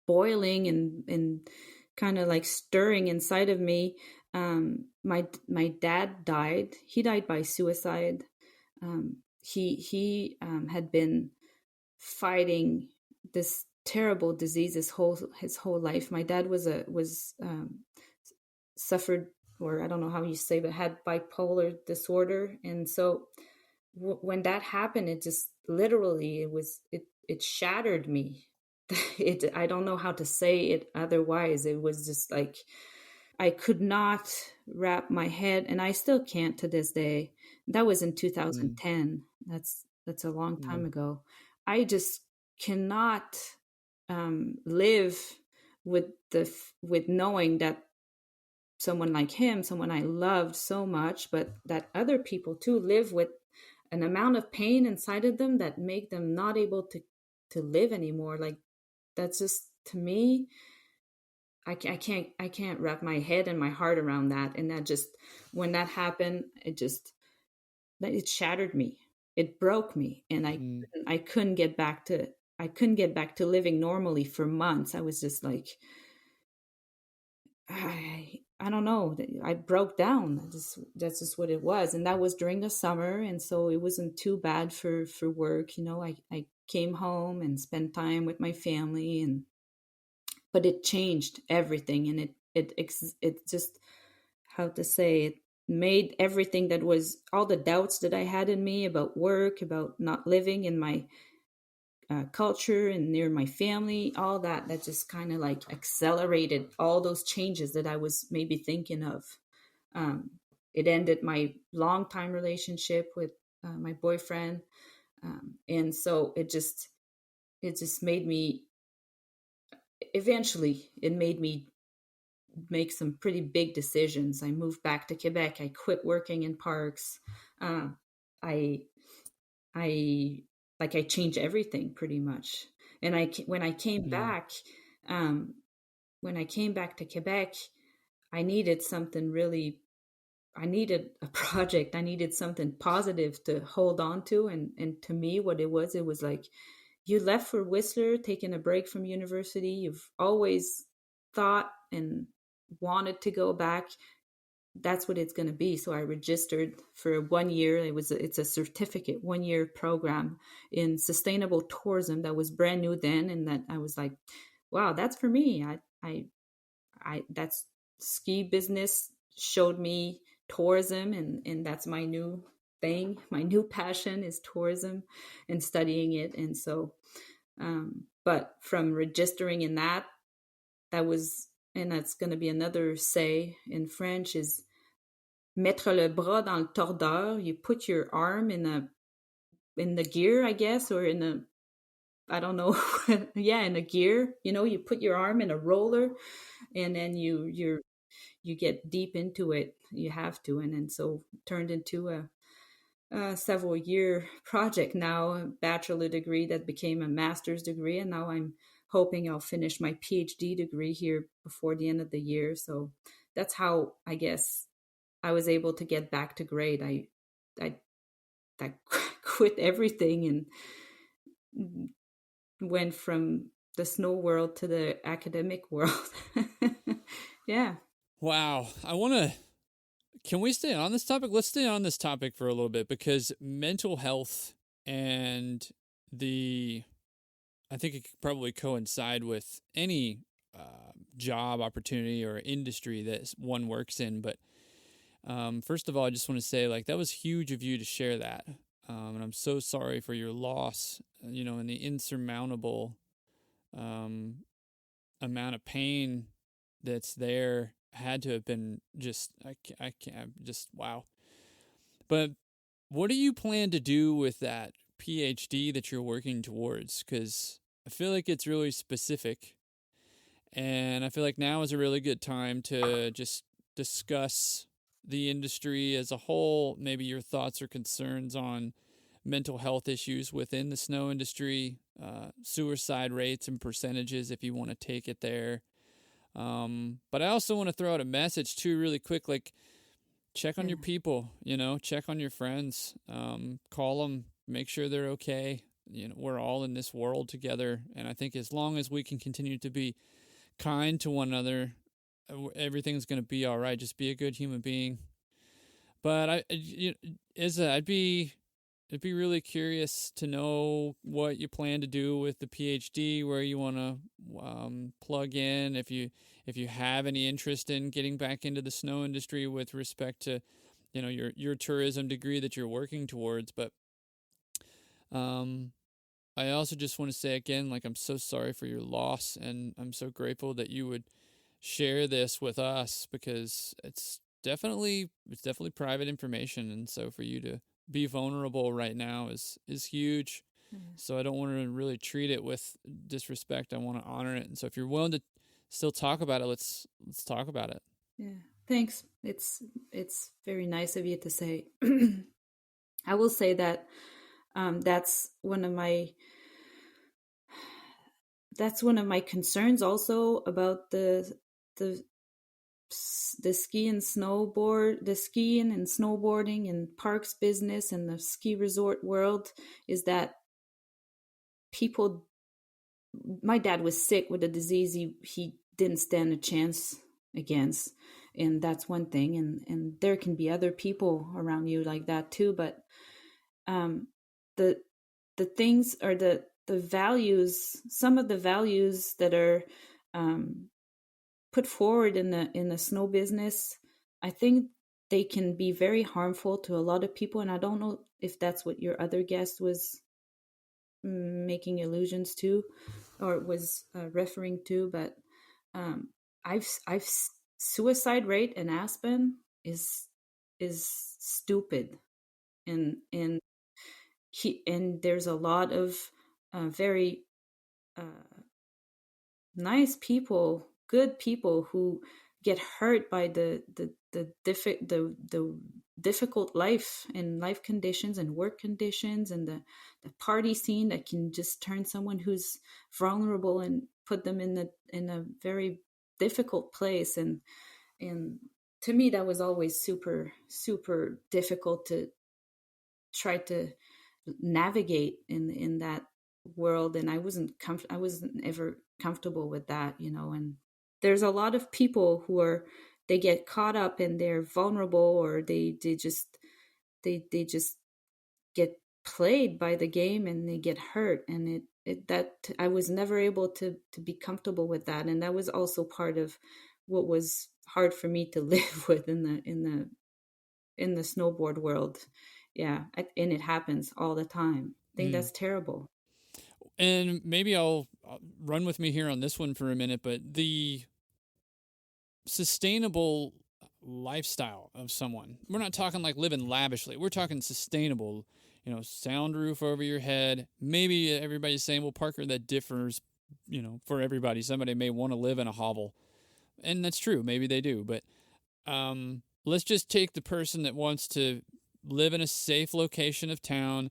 boiling and kind of like stirring inside of me, my dad died. He died by suicide. He had been fighting this terrible disease his whole life. My dad suffered, or I don't know how you say, but had bipolar disorder. And so when that happened, it just literally, it shattered me. I don't know how to say it otherwise. It was just like, I could not wrap my head, and I still can't to this day. That was in 2010. That's a long time ago. I just cannot live with with knowing that someone like him, someone I loved so much, but that other people too live with an amount of pain inside of them that make them not able to live anymore. Like, that's just, to me, I can't wrap my head and my heart around that. And that just, when that happened, it shattered me. It broke me, and I couldn't get back to living normally for months. I was just like, I don't know. I broke down. That's just what it was. And that was during the summer. And so it wasn't too bad for work. I came home and spent time with my family, but it changed everything. And it just, how to say it, made everything that was, all the doubts that I had in me about work, about not living in my culture and near my family, all that just kind of like accelerated all those changes that I was maybe thinking of. It ended my long time relationship with my boyfriend, and so it just made me, eventually it made me make some pretty big decisions. I moved back to Quebec. I quit working in parks. I I changed everything pretty much. And when I came back, when I came back to Quebec, I needed something really. I needed a project. I needed something positive to hold on to. And to me, what it was like, you left for Whistler, taking a break from university. You've always thought and wanted to go back. That's what it's going to be. So I registered for 1 year. It's a certificate, 1 year program in sustainable tourism that was brand new then. And that I was like, wow, that's for me. That's ski business showed me tourism, and that's my new thing. My new passion is tourism and studying it. And so, but from registering in that was, and that's going to be another say in French, is mettre le bras dans le tordeur. You put your arm in the gear, I guess, or I don't know. Yeah, in a gear, you put your arm in a roller, and then you get deep into it. You have to. And then so turned into a several year project now, a bachelor degree that became a master's degree. And now I'm hoping I'll finish my PhD degree here before the end of the year. So that's how, I guess, I was able to get back to grade. I quit everything and went from the snow world to the academic world. Yeah. Wow. Can we stay on this topic? Let's stay on this topic for a little bit, because mental health and I think it could probably coincide with any job opportunity or industry that one works in. But first of all, I just want to say, like, that was huge of you to share that. And I'm so sorry for your loss, and the insurmountable amount of pain that's there had to have been just, I can't, just wow. But what do you plan to do with that PhD that you're working towards? Because I feel like it's really specific, and I feel like now is a really good time to just discuss the industry as a whole, maybe your thoughts or concerns on mental health issues within the snow industry, suicide rates and percentages, if you want to take it there. But I also want to throw out a message too, really quick, like, check on your people, check on your friends, call them, make sure they're okay. We're all in this world together. And I think as long as we can continue to be kind to one another, everything's going to be all right. Just be a good human being. But I'd be really curious to know what you plan to do with the PhD, where you want to plug in, if you have any interest in getting back into the snow industry with respect to, your tourism degree that you're working towards. But I also just want to say again, like, I'm so sorry for your loss, and I'm so grateful that you would share this with us, because it's definitely private information. And so for you to be vulnerable right now is huge. So I don't want to really treat it with disrespect. I want to honor it. And so if you're willing to still talk about it, let's talk about it. Yeah. Thanks. It's very nice of you to say. I will say that that's one of my concerns also about the skiing and snowboarding and parks business and the ski resort world is that people. My dad was sick with a disease he didn't stand a chance against, and that's one thing. And there can be other people around you like that too. But the things or the values, some of the values that are put forward in the snow business, I think they can be very harmful to a lot of people. And I don't know if that's what your other guest was making allusions to or was referring to, but I've suicide rate in Aspen is stupid, and there's a lot of very nice people, good people who get hurt by the difficult life and life conditions and work conditions and the party scene that can just turn someone who's vulnerable and put them in a very difficult place. And to me, that was always super, super difficult to try to navigate in that world. And I wasn't ever comfortable with that, and there's a lot of people who they get caught up and they're vulnerable, or they just get played by the game and they get hurt. And that I was never able to be comfortable with that. And that was also part of what was hard for me to live with in the snowboard world. Yeah. And it happens all the time. I think that's terrible. And maybe I'll run with me here on this one for a minute, but the sustainable lifestyle of someone, we're not talking like living lavishly. We're talking sustainable, sound roof over your head. Maybe everybody's saying, well, Parker, that differs, for everybody. Somebody may want to live in a hovel, and that's true. Maybe they do, but let's just take the person that wants to live in a safe location of town,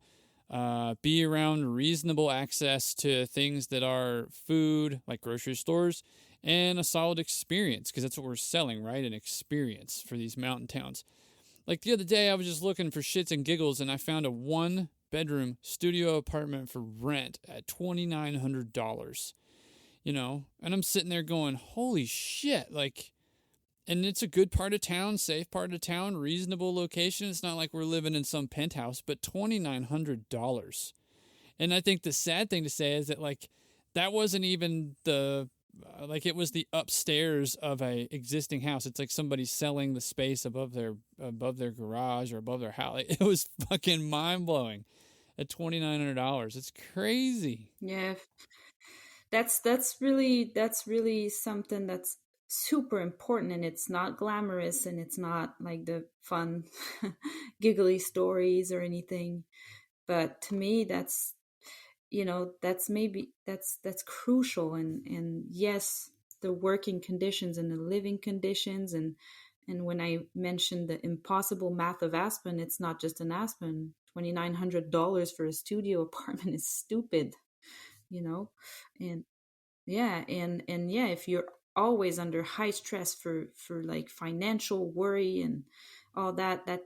be around reasonable access to things that are food, like grocery stores, and a solid experience, because that's what we're selling, right? An experience for these mountain towns. Like the other day, I was just looking for shits and giggles, and I found a 1-bedroom studio apartment for rent at $2,900, and I'm sitting there going, holy shit, like, and it's a good part of town, safe part of town, reasonable location. It's not like we're living in some penthouse, but $2,900. And I think the sad thing to say is that, like, that wasn't even it was the upstairs of a existing house. It's like somebody selling the space above their garage or above their house. It was fucking mind blowing at $2,900. It's crazy. Yeah, that's really something that's super important, and it's not glamorous, and it's not like the fun giggly stories or anything. But to me, that's that's crucial. And yes, the working conditions and the living conditions, and when I mentioned the impossible math of Aspen, it's not just an Aspen. $2,900 for a studio apartment is stupid, and yeah, and yeah, if you're always under high stress for like financial worry and all that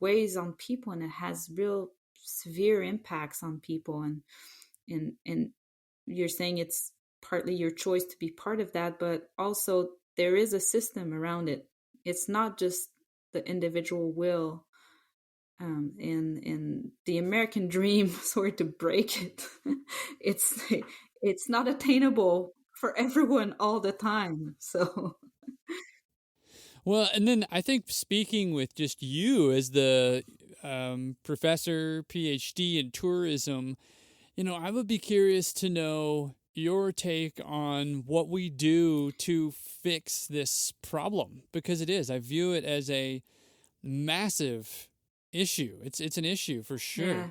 weighs on people, and it has real severe impacts on people. And you're saying it's partly your choice to be part of that, but also there is a system around it. It's not just the individual will, and the American dream, sorry to break it, it's not attainable for everyone all the time. So well, and then I think speaking with just you as the professor, PhD in tourism, I would be curious to know your take on what we do to fix this problem, because it is. I view it as a massive issue. It's an issue for sure.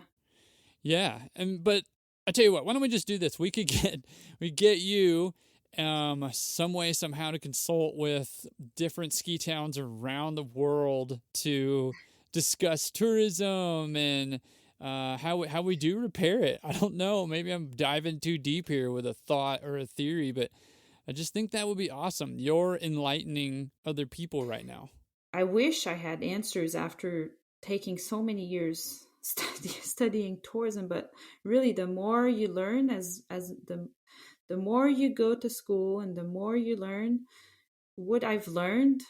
Yeah. Yeah. But I tell you what, why don't we just do this? We get you some way somehow to consult with different ski towns around the world to discuss tourism and how we do repair it. I don't know. Maybe I'm diving too deep here with a thought or a theory, but I just think that would be awesome. You're enlightening other people right now. I wish I had answers after taking so many years studying tourism, but really the more you learn as the more you go to school and the more you learn, what I've learned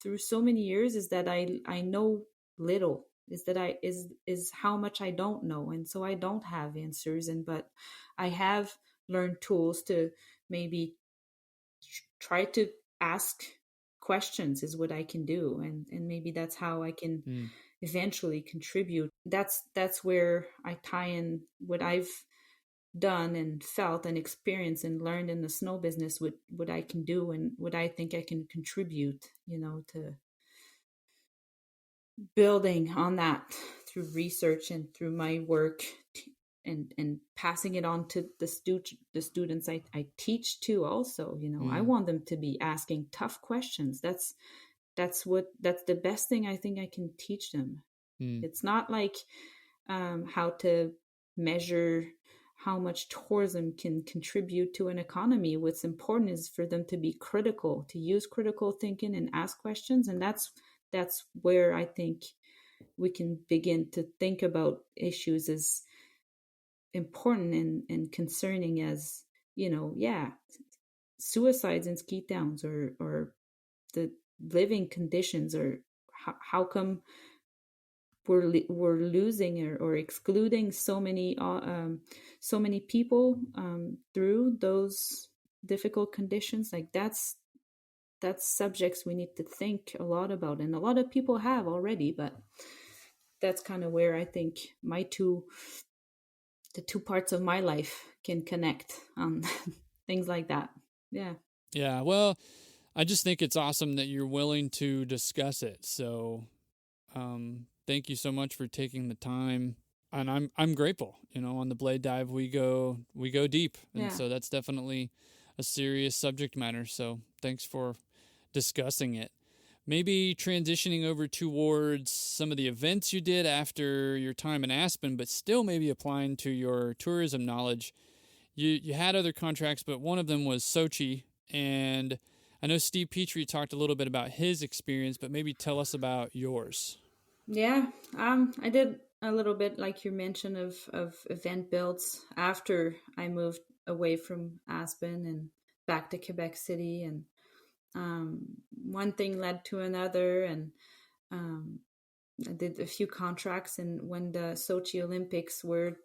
through so many years is that I know little, is that I is how much I don't know, and so I don't have answers, and but I have learned tools to maybe try to ask questions is what I can do, and maybe that's how I can eventually contribute. That's where I tie in what I've done and felt and experienced and learned in the snow business, what I can do and what I think I can contribute, to building on that through research and through my work, and passing it on to the students I teach too also. I want them to be asking tough questions. That's the best thing I think I can teach them. It's not like how to measure how much tourism can contribute to an economy. What's important is for them to be critical, to use critical thinking and ask questions. And that's where I think we can begin to think about issues as important and concerning as, suicides in ski towns or the living conditions, or how come we're losing or excluding so many people through those difficult conditions. Like that's subjects we need to think a lot about, and a lot of people have already, but that's kind of where I think the two parts of my life can connect on things like that. Yeah, well, I just think it's awesome that you're willing to discuss it. So thank you so much for taking the time, and I'm grateful. On the Blade Dive we go deep, and so that's definitely a serious subject matter. So thanks for discussing it. Maybe transitioning over towards some of the events you did after your time in Aspen, but still maybe applying to your tourism knowledge. You had other contracts, but one of them was Sochi, and I know Steve Petrie talked a little bit about his experience, but maybe tell us about yours. Yeah, I did a little bit, like you mentioned, of event builds after I moved away from Aspen and back to Quebec City, and one thing led to another, and I did a few contracts. And when the Sochi Olympics were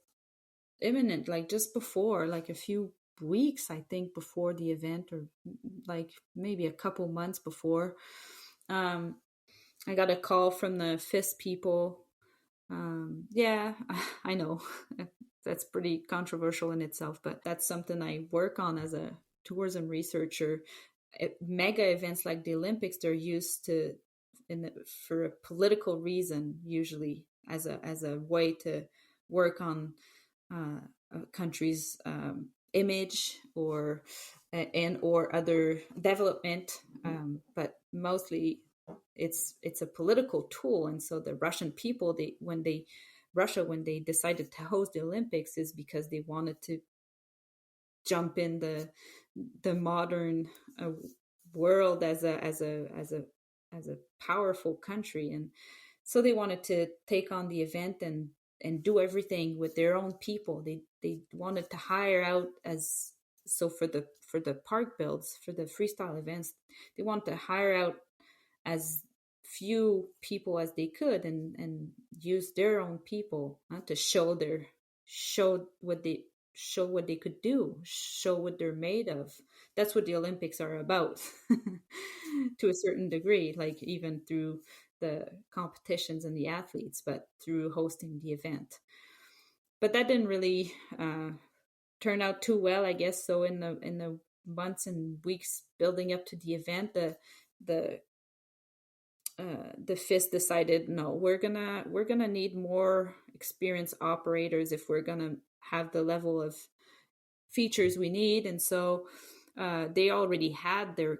imminent, like just before, like a few weeks, I think, before the event, or like maybe a couple months before, I got a call from the FIS people. I know that's pretty controversial in itself, but that's something I work on as a tourism researcher. Mega events like the Olympics, they're used to for a political reason, usually as a way to work on a country's image or other development, but mostly it's a political tool. And so the Russian people, when they decided to host the Olympics, is because they wanted to jump in the modern world as a powerful country, and so they wanted to take on the event and do everything with their own people. They wanted to hire out for the park builds, for the freestyle events, they wanted to hire out as few people as they could, and use their own people to show what they could do, show what they're made of. That's what the Olympics are about to a certain degree, like even through the competitions and the athletes, but through hosting the event. But that didn't really turn out too well, I guess. So in the months and weeks building up to the event, the the FIS decided, no, we're gonna need more experienced operators if we're gonna have the level of features we need. And so they already had their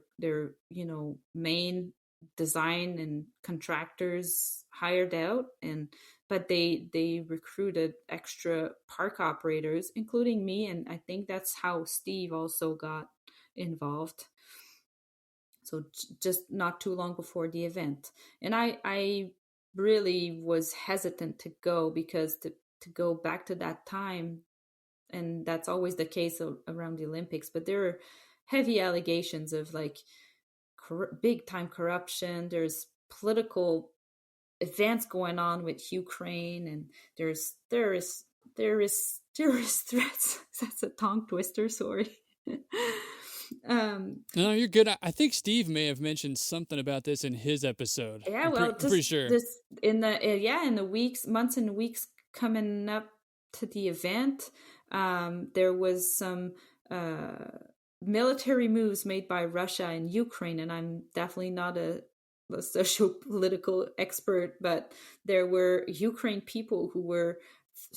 main design and contractors hired out, but they recruited extra park operators, including me, and I think that's how Steve also got involved. So just not too long before the event, and I really was hesitant to go, because to go back to that time, and that's always the case around the Olympics, but there are heavy allegations of like big time corruption. There's political events going on with Ukraine, and there's terrorist threats. That's a tongue twister. Sorry. No, you're good. I think Steve may have mentioned something about this in his episode. Yeah, I'm pretty sure. This in the months and weeks coming up to the event, there was some military moves made by Russia and Ukraine, and I'm definitely not a socio-political expert, but there were Ukraine people who were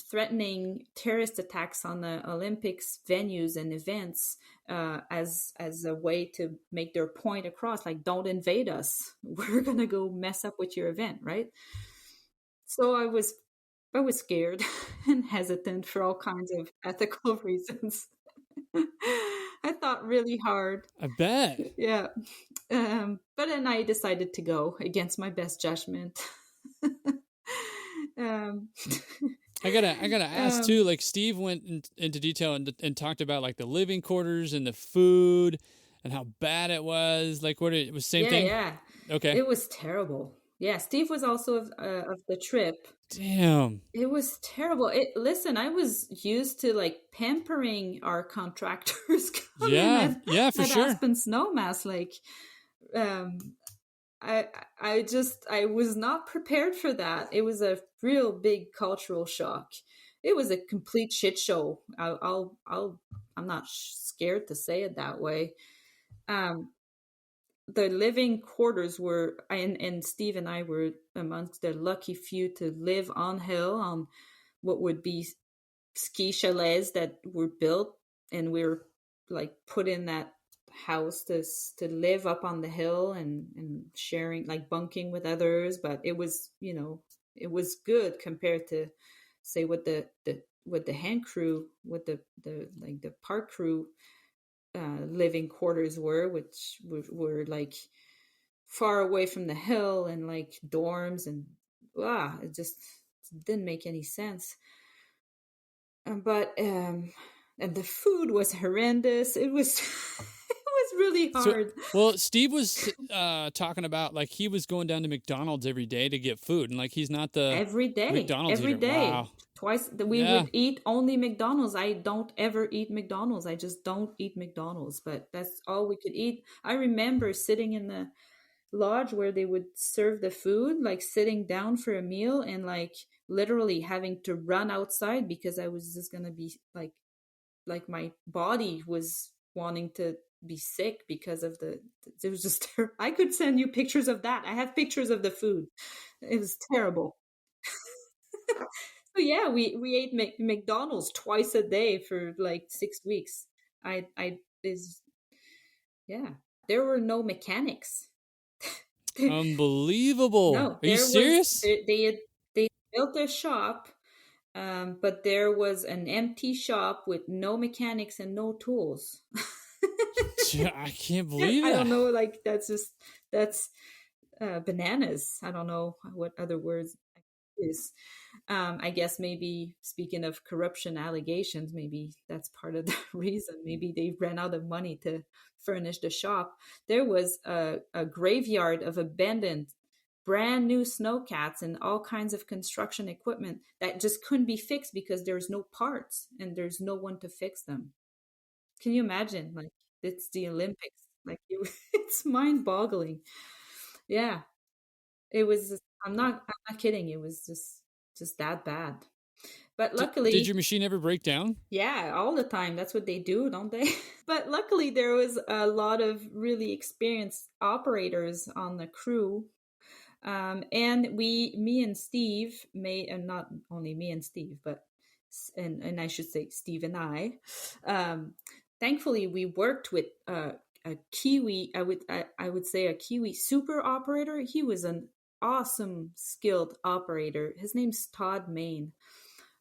threatening terrorist attacks on the Olympics venues and events, as a way to make their point across, like, don't invade us, we're gonna go mess up with your event, right? So I was scared and hesitant for all kinds of ethical reasons. I thought really hard. I bet. Yeah. But then I decided to go against my best judgment. I gotta ask too. Like, Steve went into detail and talked about like the living quarters and the food and how bad it was. Like, what it was same thing. Yeah. Okay. It was terrible. Yeah, Steve was also of the trip. Damn. It was terrible. Listen, I was used to like pampering our contractors. Yeah, for sure. Aspen Snowmass, like, I was not prepared for that. It was a real big cultural shock. It was a complete shit show. I'm not scared to say it that way. The living quarters were, and Steve and I were amongst the lucky few to live on hill on what would be ski chalets that were built, and we were like put in that house to live up on the hill and sharing, like bunking with others. But it was, it was good compared to, say, what the hand crew, what the park crew living quarters were, which were like far away from the hill and like dorms, and it just didn't make any sense. But and the food was horrendous. It was really hard. Well, Steve was talking about like he was going down to McDonald's every day to get food, and like he's not the every day McDonald's every eater. day. Wow. Twice we would eat only McDonald's. I don't ever eat McDonald's. I just don't eat McDonald's, but that's all we could eat. I remember sitting in the lodge where they would serve the food, like sitting down for a meal and like literally having to run outside because I was just gonna be like my body was wanting to be sick because of it was just I could send you pictures of that. I have pictures of the food. It was terrible. So yeah, we ate McDonald's twice a day for like 6 weeks. There were no mechanics. Unbelievable. No, are you serious? They built a shop, but there was an empty shop with no mechanics and no tools. I can't believe it. I don't know, like that's bananas. I don't know what other words is. I guess maybe, speaking of corruption allegations, maybe that's part of the reason. Maybe they ran out of money to furnish the shop. There was a graveyard of abandoned brand new snowcats and all kinds of construction equipment that just couldn't be fixed because there's no parts and there's no one to fix them. Can you imagine? Like, it's the Olympics. Like, it's mind-boggling. Yeah, it was. I'm not kidding. It was just that bad. But luckily, did your machine ever break down? Yeah, all the time. That's what they do, don't they? But luckily, there was a lot of really experienced operators on the crew. And me and Steve made, and not only me and Steve, but and I should say Steve and I. Thankfully, we worked with a Kiwi. I would say a Kiwi super operator. He was an awesome, skilled operator. His name's Todd Main.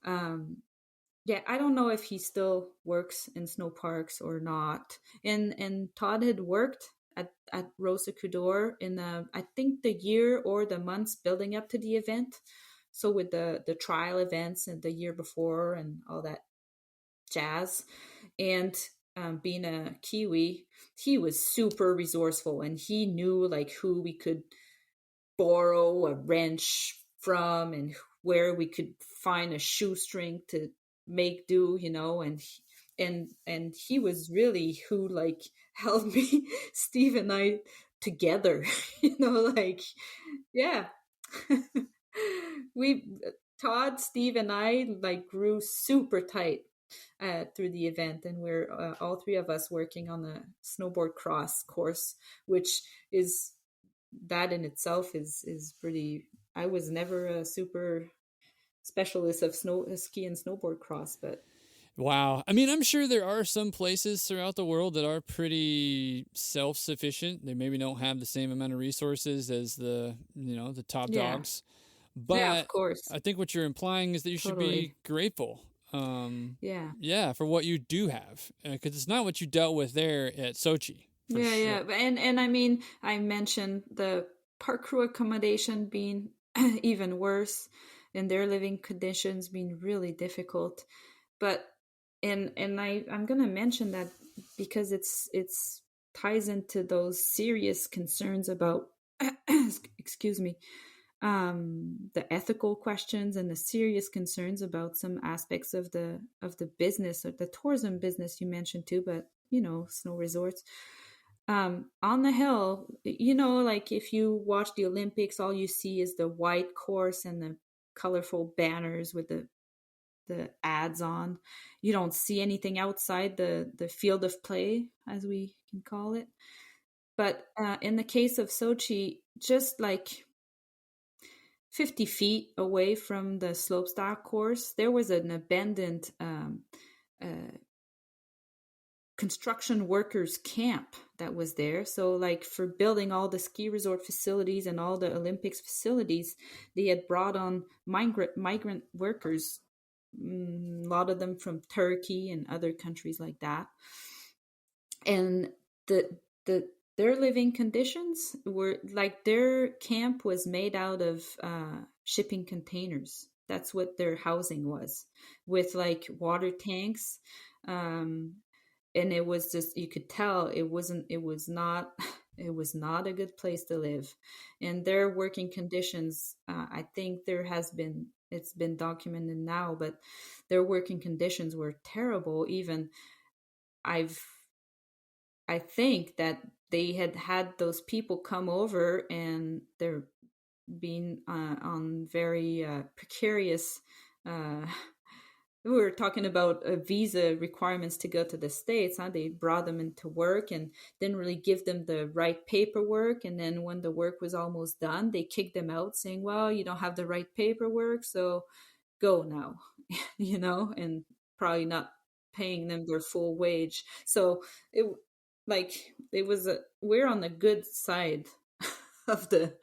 Yeah, I don't know if he still works in snow parks or not. And Todd had worked at Rosa Coudor in the, I think, the year or the months building up to the event. So with the trial events and the year before and all that jazz. And being a Kiwi, he was super resourceful, and he knew like who we could borrow a wrench from and where we could find a shoestring to make do, and he was really who like held me, Steve and I together, like, yeah. we Todd, Steve, and I like grew super tight through the event, and we're all three of us working on the snowboard cross course, which is, that in itself is pretty. I was never a super specialist of ski and snowboard cross, but Wow. I mean, I'm sure there are some places throughout the world that are pretty self-sufficient. They maybe don't have the same amount of resources as the top yeah, dogs. yeah, of But course, I think what you're implying is that you should be totally, grateful. yeah. For what you do have, because it's not what you dealt with there at Sochi. For Yeah, sure. yeah, and I mean, I mentioned the park crew accommodation being even worse, and their living conditions being really difficult. But and I'm gonna mention that because it's ties into those serious concerns about excuse me, the ethical questions and the serious concerns about some aspects of the business, or the tourism business you mentioned too, but snow resorts. On the hill, like if you watch the Olympics, all you see is the white course and the colorful banners with the ads on. You don't see anything outside the field of play, as we can call it. But in the case of Sochi, just like 50 feet away from the slopestyle course, there was an abandoned construction workers camp that was there. So like for building all the ski resort facilities and all the Olympics facilities, they had brought on migrant workers, a lot of them from Turkey and other countries like that. And their living conditions were like, their camp was made out of shipping containers. That's what their housing was, with like water tanks. And it was just, you could tell it was not it was not a good place to live. And their working conditions, I think it's been documented now, but their working conditions were terrible. Even I think that they had those people come over, and they're being on very precarious. We were talking about visa requirements to go to the States. They brought them into work and didn't really give them the right paperwork. And then when the work was almost done, they kicked them out, saying, well, you don't have the right paperwork, so go now, and probably not paying them their full wage. So we're on the good side of the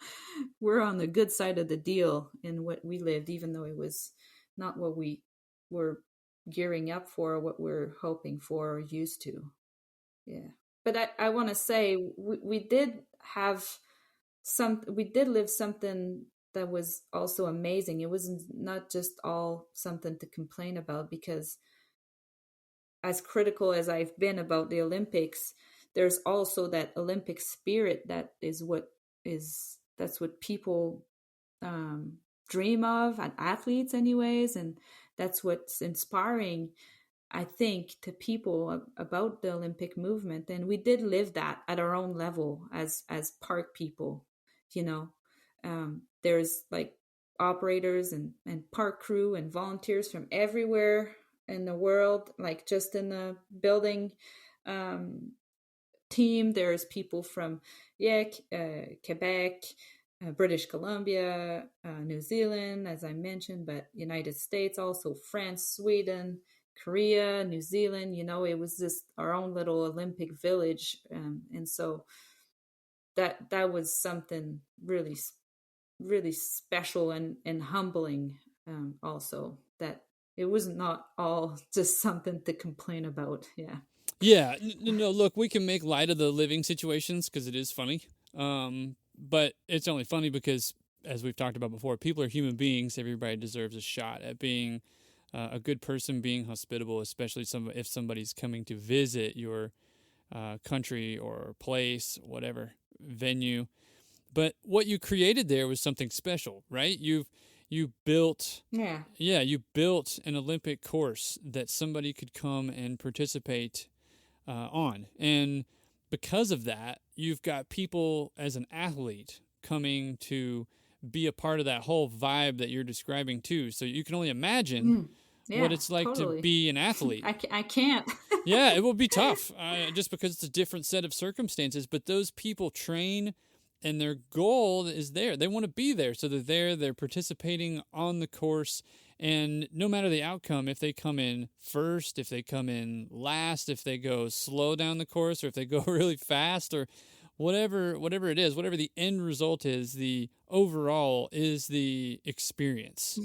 deal in what we lived, even though it was not what we were gearing up for, what we're hoping for or used to. Yeah. But I want to say we did live something that was also amazing. It was not just all something to complain about, because as critical as I've been about the Olympics, there's also that Olympic spirit that's what people dream of, and athletes anyways, and that's what's inspiring, I think, to people about the Olympic movement. And we did live that at our own level as park people. There's like operators and park crew and volunteers from everywhere in the world. Like just in the building team, there's people from Quebec, British Columbia, New Zealand, as I mentioned, but United States, also France, Sweden, Korea, New Zealand. It was just our own little Olympic village, and so that was something really, really special and humbling. Also, that it was not all just something to complain about. Yeah. Yeah, no, look, we can make light of the living situations because it is funny. But it's only funny because, as we've talked about before, people are human beings. Everybody deserves a shot at being a good person, being hospitable, especially if somebody's coming to visit your country or place, whatever venue. But what you created there was something special, right? You built you built an Olympic course that somebody could come and participate on. And because of that, you've got people as an athlete coming to be a part of that whole vibe that you're describing too. So you can only imagine what it's like totally. to be an athlete. I can't. Yeah, it will be tough just because it's a different set of circumstances. But those people train and their goal is there. They want to be there. So they're participating on the course. And no matter the outcome, if they come in first, if they come in last, if they go slow down the course, or if they go really fast, or whatever it is, whatever the end result is, the overall is the experience.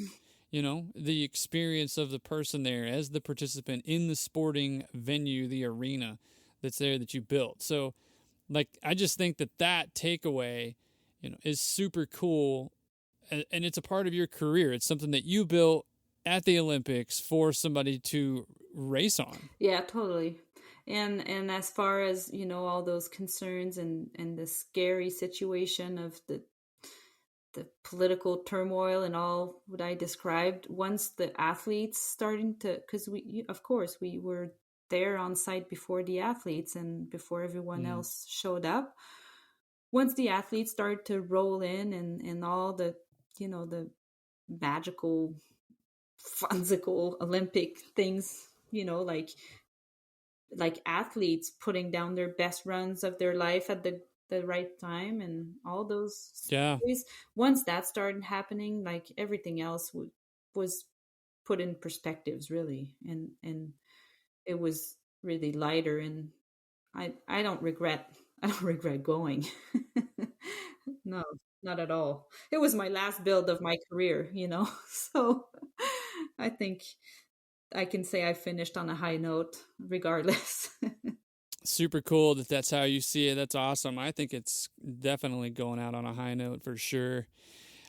The experience of the person there as the participant in the sporting venue, the arena that's there that you built. So, I just think that takeaway, is super cool. And it's a part of your career. It's something that you built at the Olympics for somebody to race on. Yeah, totally. And as far as, all those concerns and the scary situation of the political turmoil and all what I described, once the athletes starting to, because of course, we were there on site before the athletes and before everyone else showed up. Once the athletes started to roll in and all the the magical, funsical Olympic things, like athletes putting down their best runs of their life at the right time and all those stories. Once that started happening, everything else was put in perspectives, really, and it was really lighter. And I don't regret going. No, not at all. It was my last build of my career, so I think I can say I finished on a high note regardless. Super cool that's how you see it. That's awesome. I think it's definitely going out on a high note for sure.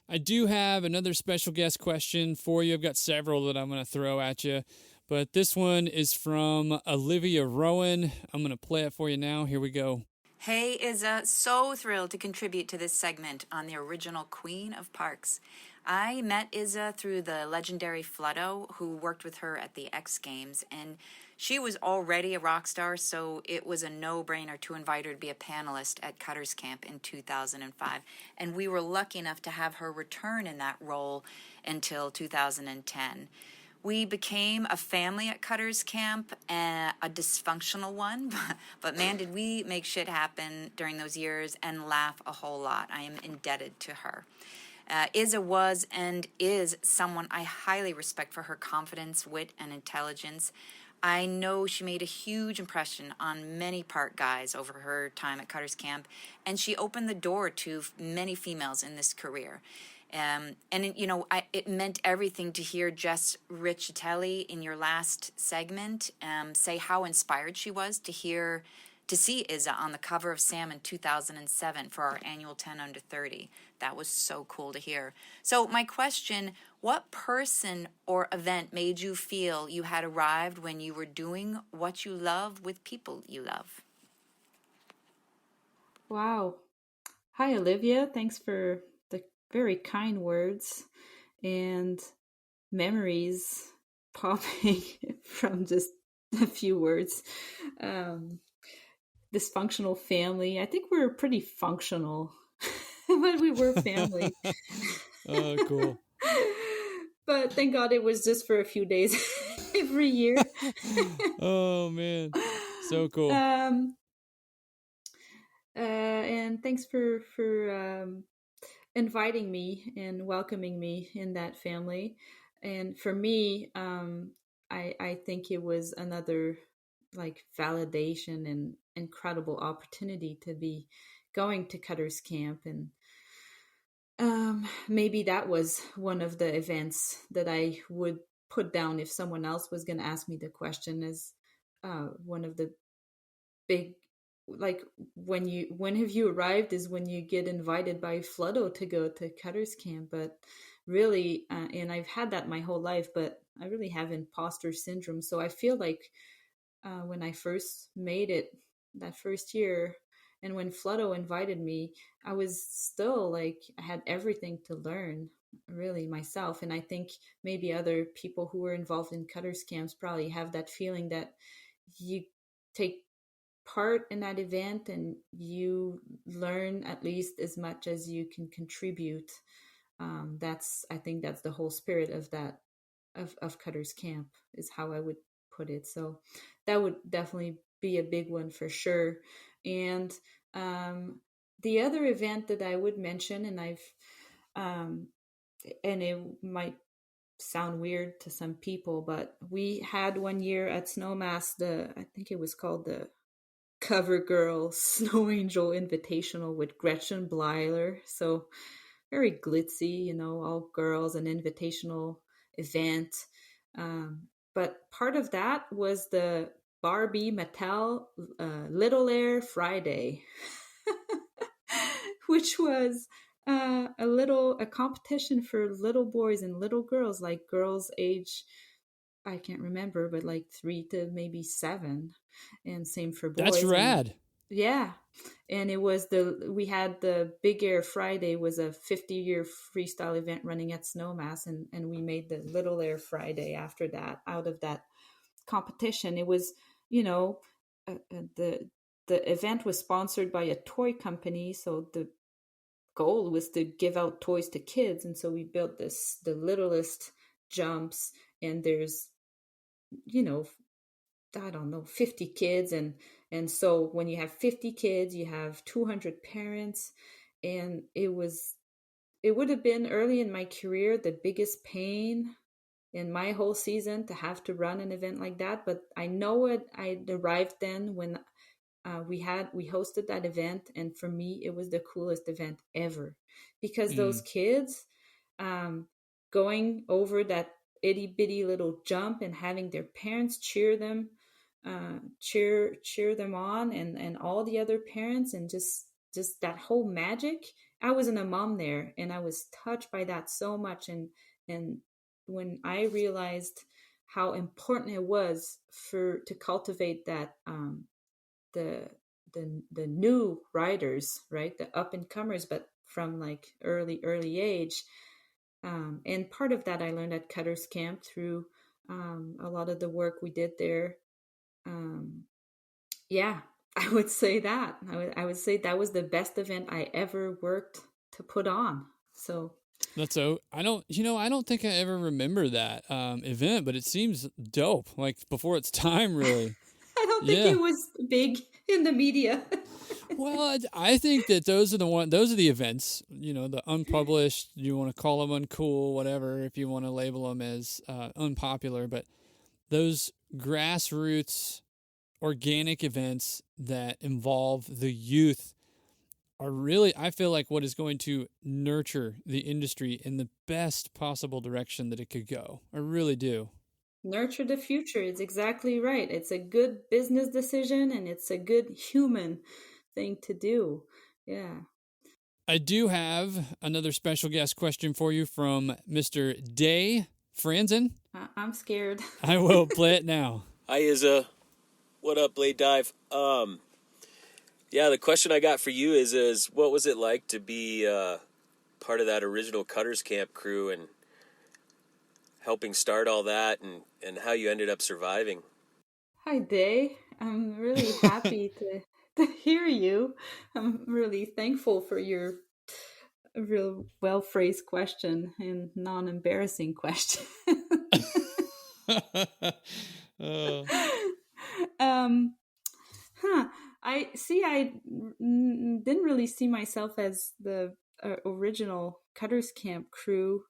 I do have another special guest question for you. I've got several that I'm going to throw at you, but this one is from Olivia Rowan. I'm going to play it for you now. Here we go. Hey, Isa, so thrilled to contribute to this segment on the original Queen of Parks. I met Isa through the legendary Flutto, who worked with her at the X Games, and she was already a rock star, so it was a no-brainer to invite her to be a panelist at Cutter's Camp in 2005. And we were lucky enough to have her return in that role until 2010. We became a family at Cutter's Camp, a dysfunctional one, but man, did we make shit happen during those years and laugh a whole lot. I am indebted to her. Isa was and is someone I highly respect for her confidence, wit, and intelligence. I know she made a huge impression on many park guys over her time at Cutter's Camp, and she opened the door to many females in this career. It meant everything to hear Jess Riccitelli in your last segment say how inspired she was to see Isa on the cover of Sam in 2007 for our annual 10 Under 30. That was so cool to hear. So my question, what person or event made you feel you had arrived when you were doing what you love with people you love? Wow. Hi, Olivia. Thanks for the very kind words and memories popping from just a few words. Dysfunctional family. I think we're pretty functional when we were family. Oh, cool. But thank God it was just for a few days every year. Oh, man. So cool. And thanks for inviting me and welcoming me in that family. And for me, I think it was another like validation and incredible opportunity to be going to Cutter's Camp. And maybe that was one of the events that I would put down if someone else was going to ask me the question, as one of the big, like, when have you arrived is when you get invited by Flutto to go to Cutter's Camp. But really, and I've had that my whole life, but I really have imposter syndrome. So I feel like when I first made it that first year, and when Flutto invited me, I was still like, I had everything to learn really myself. And I think maybe other people who were involved in Cutter's Camps probably have that feeling that you take part in that event and you learn at least as much as you can contribute. I think that's the whole spirit of that, of Cutter's Camp, is how I would put it. So that would definitely be a big one for sure. And the other event that I would mention, and and it might sound weird to some people, but we had one year at Snowmass, I think it was called the Cover Girl Snow Angel Invitational with Gretchen Bleiler. So very glitzy, all girls, an invitational event. But part of that was the Barbie Mattel Little Air Friday, which was a competition for little boys and little girls, like girls age, I can't remember, but like 3 to maybe 7, and same for boys. That's rad. Yeah. And we had the Big Air Friday, was a 50-year freestyle event running at Snowmass. And we made the Little Air Friday after that, out of that competition. It was, the event was sponsored by a toy company. So the goal was to give out toys to kids. And so we built the littlest jumps, and there's, I don't know, 50 kids. And so when you have 50 kids, you have 200 parents. And it would have been early in my career the biggest pain in my whole season to have to run an event like that. But I know I arrived then when we hosted that event. And for me, it was the coolest event ever, because those kids going over that itty bitty little jump and having their parents cheer them on, and all the other parents, and just that whole magic. I wasn't a mom there, and I was touched by that so much. And when I realized how important it was to cultivate that, the new riders, right, the up and comers, but from like early age. And part of that I learned at Cutter's Camp through a lot of the work we did there. Yeah, I would say that. I would say that was the best event I ever worked to put on. So I don't think I ever remember that event, but it seems dope. Like before its time, really. I don't think it was big in the media. Well, I think that those are the events, the unpublished, you want to call them uncool, whatever, if you want to label them as unpopular, but those grassroots organic events that involve the youth are really, I feel like, what is going to nurture the industry in the best possible direction that it could go. I really do. Nurture the future. It's exactly right. It's a good business decision, and it's a good human thing to do. Yeah. I do have another special guest question for you from Mr. Day Franzen. I'm scared. I will play it now. Hi, Isa. What up, Blade Dive? Yeah, the question I got for you is what was it like to be part of that original Cutter's Camp crew and helping start all that, and how you ended up surviving? Hi, Day. I'm really happy to hear you. I'm really thankful for your real well-phrased question and non-embarrassing question. I didn't really see myself as the original Cutters Camp crew,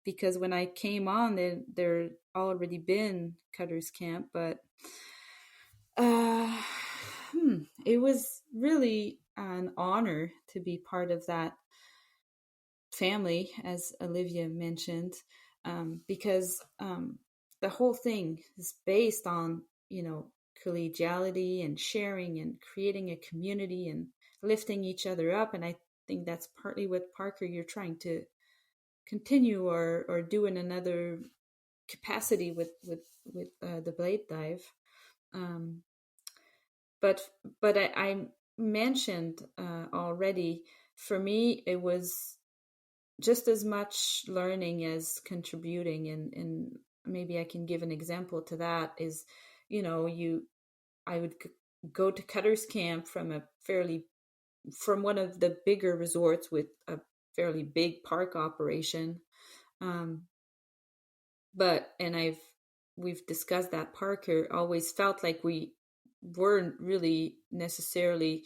because when I came on, there already been Cutters Camp, but it was really an honor to be part of that family, as Olivia mentioned, because the whole thing is based on, collegiality and sharing and creating a community and lifting each other up. And I think that's partly what, Parker, you're trying to continue or do in another capacity with the blade dive. But I mentioned already, for me, it was just as much learning as contributing. And maybe I can give an example to that is, I would go to Cutters Camp from one of the bigger resorts with a fairly big park operation. We've discussed that, Parker always felt like we weren't really necessarily,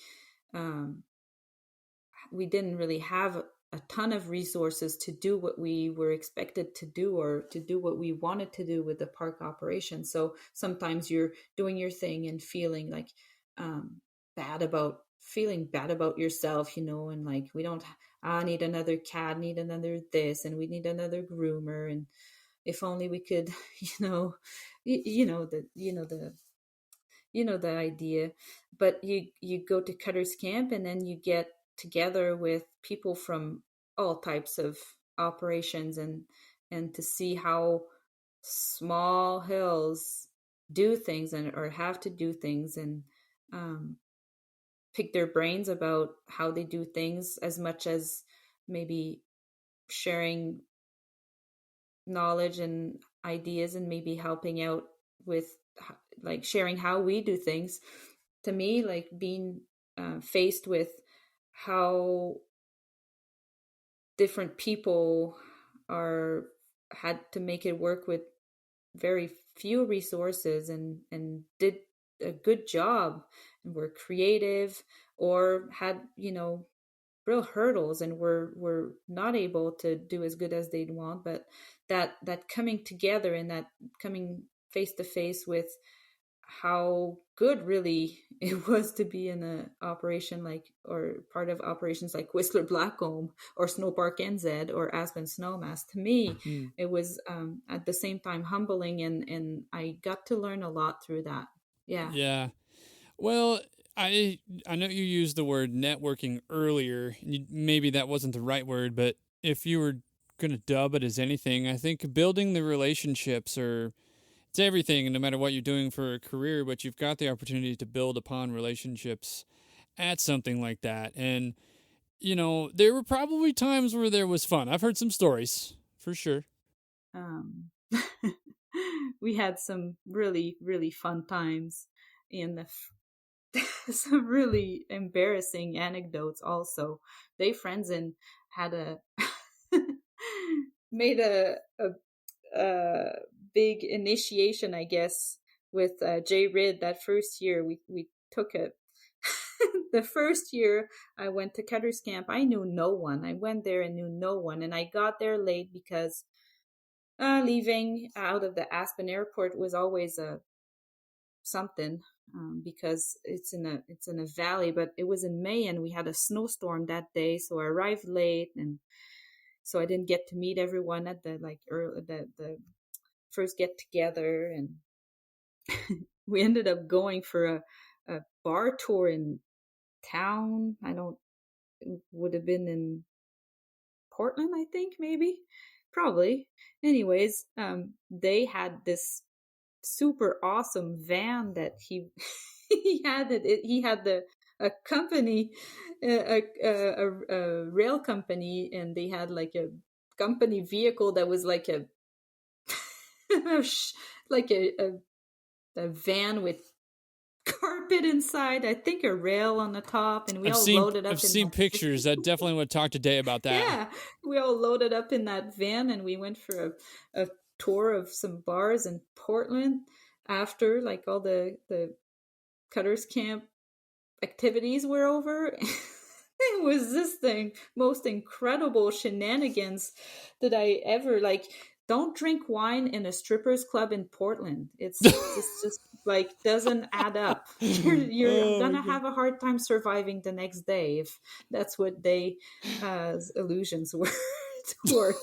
we didn't really have a ton of resources to do what we were expected to do, or to do what we wanted to do with the park operation. So sometimes you're doing your thing and feeling like bad about yourself, and like, we don't need another cat, need another this, and we need another groomer, and if only we could, the idea. But you go to Cutters Camp, and then you get together with people from all types of operations, and to see how small hills do things, or have to do things, and pick their brains about how they do things, as much as maybe sharing knowledge and ideas, and maybe helping out with, like, sharing how we do things. To me, like, being faced with how different people had to make it work with very few resources, and did a good job, and were creative, or had, real hurdles, and were not able to do as good as they'd want. But that coming together, and that coming face to face with how good really it was to be in a operation like, or part of operations like Whistler Blackcomb, or Snowpark NZ, or Aspen Snowmass. To me, it was at the same time humbling, and I got to learn a lot through that. Yeah. Well, I know you used the word networking earlier. Maybe that wasn't the right word, but if you were going to dub it as anything, I think building the relationships it's everything, no matter what you're doing for a career, but you've got the opportunity to build upon relationships at something like that. And, there were probably times where there was fun. I've heard some stories, for sure. We had some really, really fun times, in some really embarrassing anecdotes also. They friends and had made a big initiation, I guess, with Jay Ridd. That first year we took it. The first year I went to Cutters Camp, I knew no one. I went there and knew no one, and I got there late because leaving out of the Aspen airport was always something, because it's in a valley. But it was in May, and we had a snowstorm that day, so I arrived late, and so I didn't get to meet everyone at the the first get together. And we ended up going for a bar tour in town. Would have been in Portland, I think, probably. Anyways, they had this super awesome van that he he had a company, a rail company, and they had like a company vehicle that was like a like a van with carpet inside, I think a rail on the top, and loaded up. I've seen pictures. I definitely want to talk to Day about that. Yeah, we all loaded up in that van, and we went for a tour of some bars in Portland after, like, all the Cutters Camp activities were over. It was this thing, most incredible shenanigans that I ever like. Don't drink wine in a strippers club in Portland. It's just like doesn't add up. You're Oh my gonna God. have a hard time surviving the next day if that's what they illusions were towards.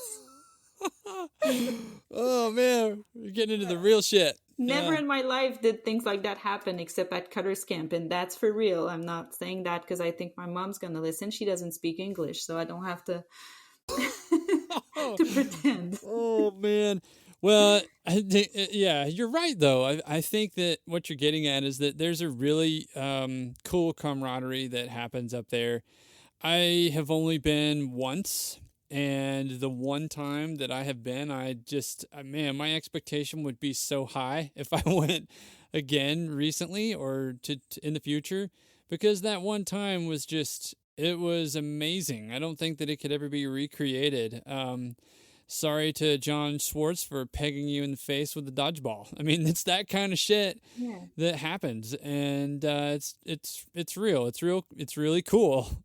Oh man, we're getting into the real shit. Never Yeah. in my life did things like that happen except at Cutter's Camp, and that's for real. I'm not saying that because I think my mom's gonna listen. She doesn't speak English, so I don't have to Oh, to pretend. oh man. Well, yeah, you're right though. I think that what you're getting at is that there's a really cool camaraderie that happens up there. I have only been once, and the one time that I have been, I just, man, my expectation would be so high if I went again recently or in the future, because that one time was just, it was amazing. I don't think that it could ever be recreated. Sorry to John Schwartz for pegging you in the face with the dodgeball. I mean, it's that kind of shit Yeah. that happens, and it's real. It's really cool.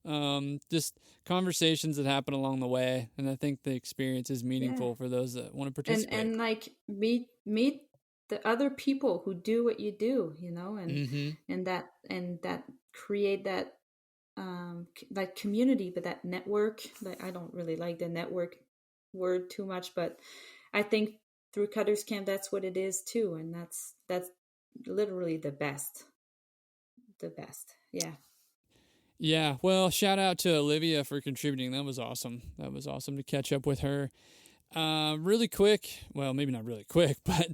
Just conversations that happen along the way, and I think the experience is meaningful for those that want to participate. And like meet the other people who do what you do, you know, and that create that like community, but that network. Like I don't really like the network word too much, but I think through Cutter's Camp that's what it is too, and that's literally the best. Yeah. Yeah, well, shout out to Olivia for contributing. That was awesome. That was awesome to catch up with her. Really quick, well, maybe not really quick, but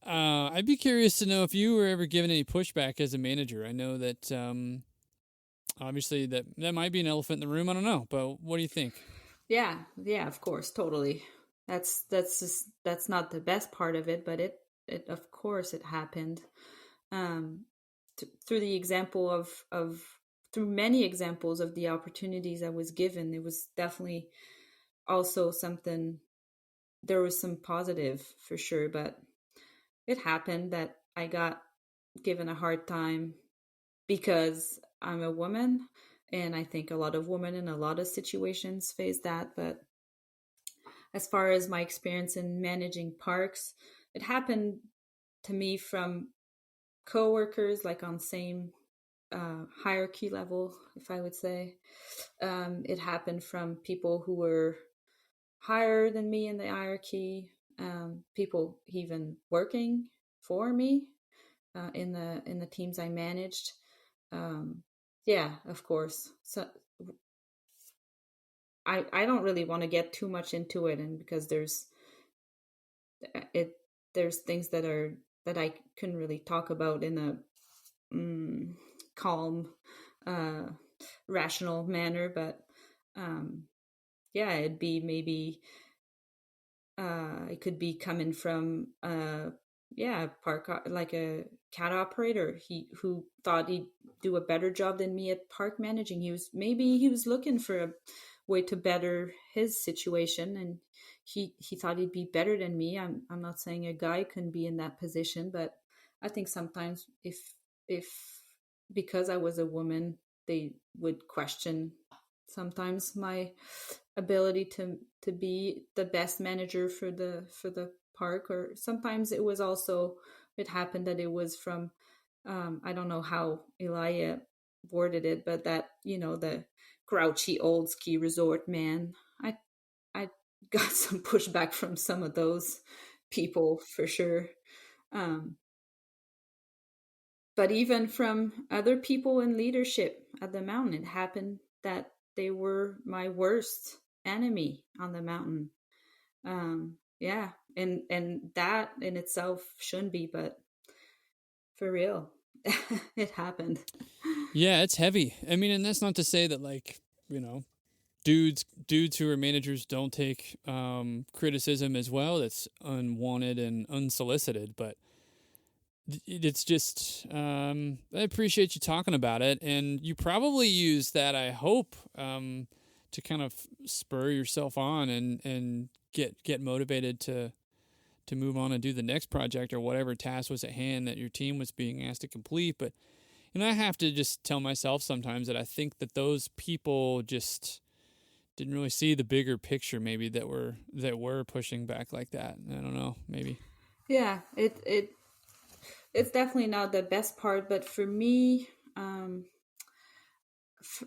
I'd be curious to know if you were ever given any pushback as a manager. I know that obviously that might be an elephant in the room. I don't know, but what do you think? Yeah, of course, totally. That's not the best part of it, but it of course it happened. Through the example of through many examples of the opportunities I was given, it was definitely also something. There was some positive for sure, but it happened that I got given a hard time because I'm a woman, and I think a lot of women in a lot of situations face that. But as far as my experience in managing parks, it happened to me from coworkers, like on same hierarchy level, if I would say. It happened from people who were higher than me in the hierarchy, people even working for me in the teams I managed. Yeah, of course. So I don't really want to get too much into it, and because there's things that I couldn't really talk about in a calm, rational manner, but yeah, it'd be maybe it could be coming from park like a cat operator who thought he'd do a better job than me at park managing. He was looking for a way to better his situation, and he thought he'd be better than me. I'm not saying a guy couldn't be in that position, but I think sometimes if because I was a woman, they would question sometimes my ability to be the best manager for the park. Or sometimes it happened that it was from I don't know how Elia worded it, but that, you know, the grouchy old ski resort man. I got some pushback from some of those people for sure. But even from other people in leadership at the mountain, it happened that they were my worst enemy on the mountain. Yeah, and that in itself shouldn't be, but for real, it happened. Yeah, it's heavy. I mean, and that's not to say that, like, you know, dudes who are managers don't take criticism as well. That's unwanted and unsolicited, but it's just I appreciate you talking about it, and you probably use that, I hope, to kind of spur yourself on and get motivated to move on and do the next project or whatever task was at hand that your team was being asked to complete. But And I have to just tell myself sometimes that I think that those people just didn't really see the bigger picture, maybe that were pushing back like that. I don't know, maybe. Yeah, it's definitely not the best part, but for me,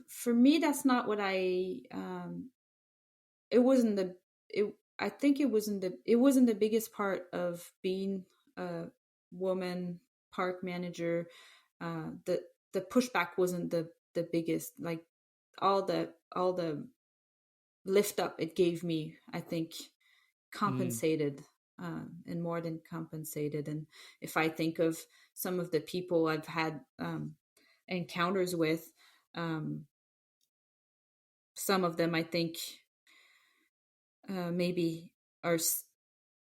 for me, that's not what it wasn't the it I think it wasn't the biggest part of being a woman park manager. The pushback wasn't the biggest. Like all the lift up it gave me, I think, compensated, and more than compensated. And if I think of some of the people I've had encounters with, some of them I think maybe are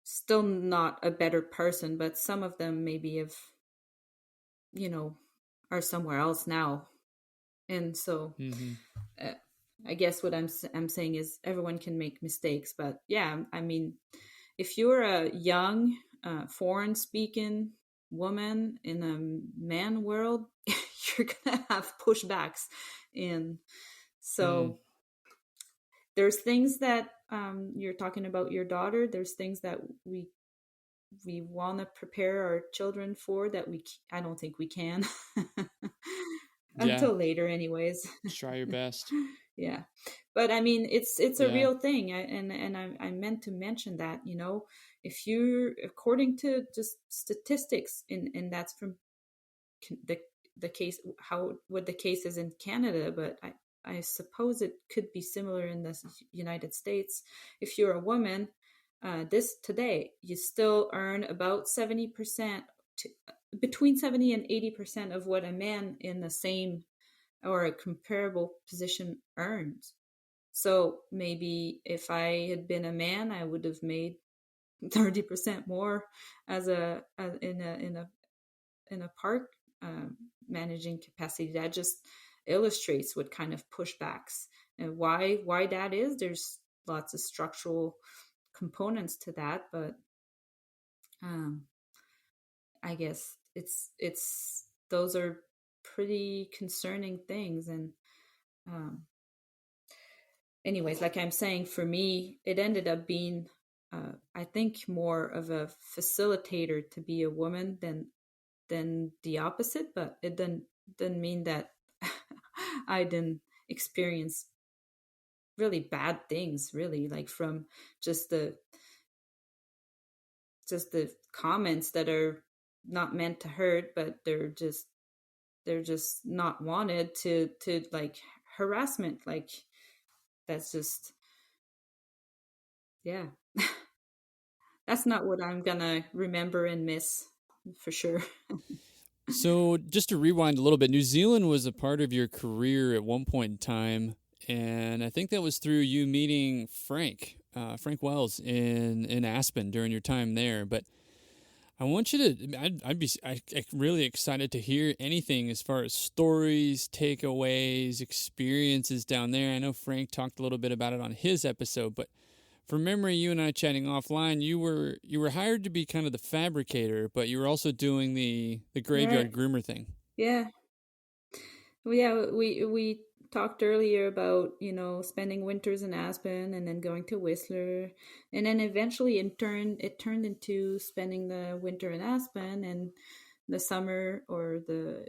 still not a better person, but some of them maybe have, are somewhere else now. And so uh, I guess what I'm saying is everyone can make mistakes, but yeah, I mean, if you're a young foreign speaking woman in a man world, you're gonna have pushbacks. And so there's things that you're talking about your daughter. There's things that we want to prepare our children for that I don't think we can until later, anyways. Try your best. Yeah, but I mean, it's a real thing, and I meant to mention that, if you're, according to just statistics, and that's from the case, what the case is in Canada, but I suppose it could be similar in the United States. If you're a woman, today, you still earn about 70%, between 70 and 80% of what a man in the same or a comparable position earns. So maybe if I had been a man, I would have made 30% more in a park managing capacity. That just illustrates what kind of pushbacks and why that is. There's lots of structural components to that, but I guess it's those are pretty concerning things. And anyways, like I'm saying, for me, it ended up being I think more of a facilitator to be a woman than the opposite, but it didn't mean that I didn't experience really bad things, really, like from just the comments that are not meant to hurt, but they're just not wanted, to like harassment. Like that's just, yeah. That's not what I'm gonna remember and miss, for sure. So just to rewind a little bit, New Zealand was a part of your career at one point in time, and I think that was through you meeting Frank Wells in Aspen during your time there. But I want you to, I'd be really excited to hear anything as far as stories, takeaways, experiences down there. I know Frank talked a little bit about it on his episode, but from memory, you and I chatting offline, you were hired to be kind of the fabricator, but you were also doing the graveyard groomer thing. Yeah. Well, yeah, we talked earlier about, spending winters in Aspen and then going to Whistler, and then eventually it turned into spending the winter in Aspen and the summer, or the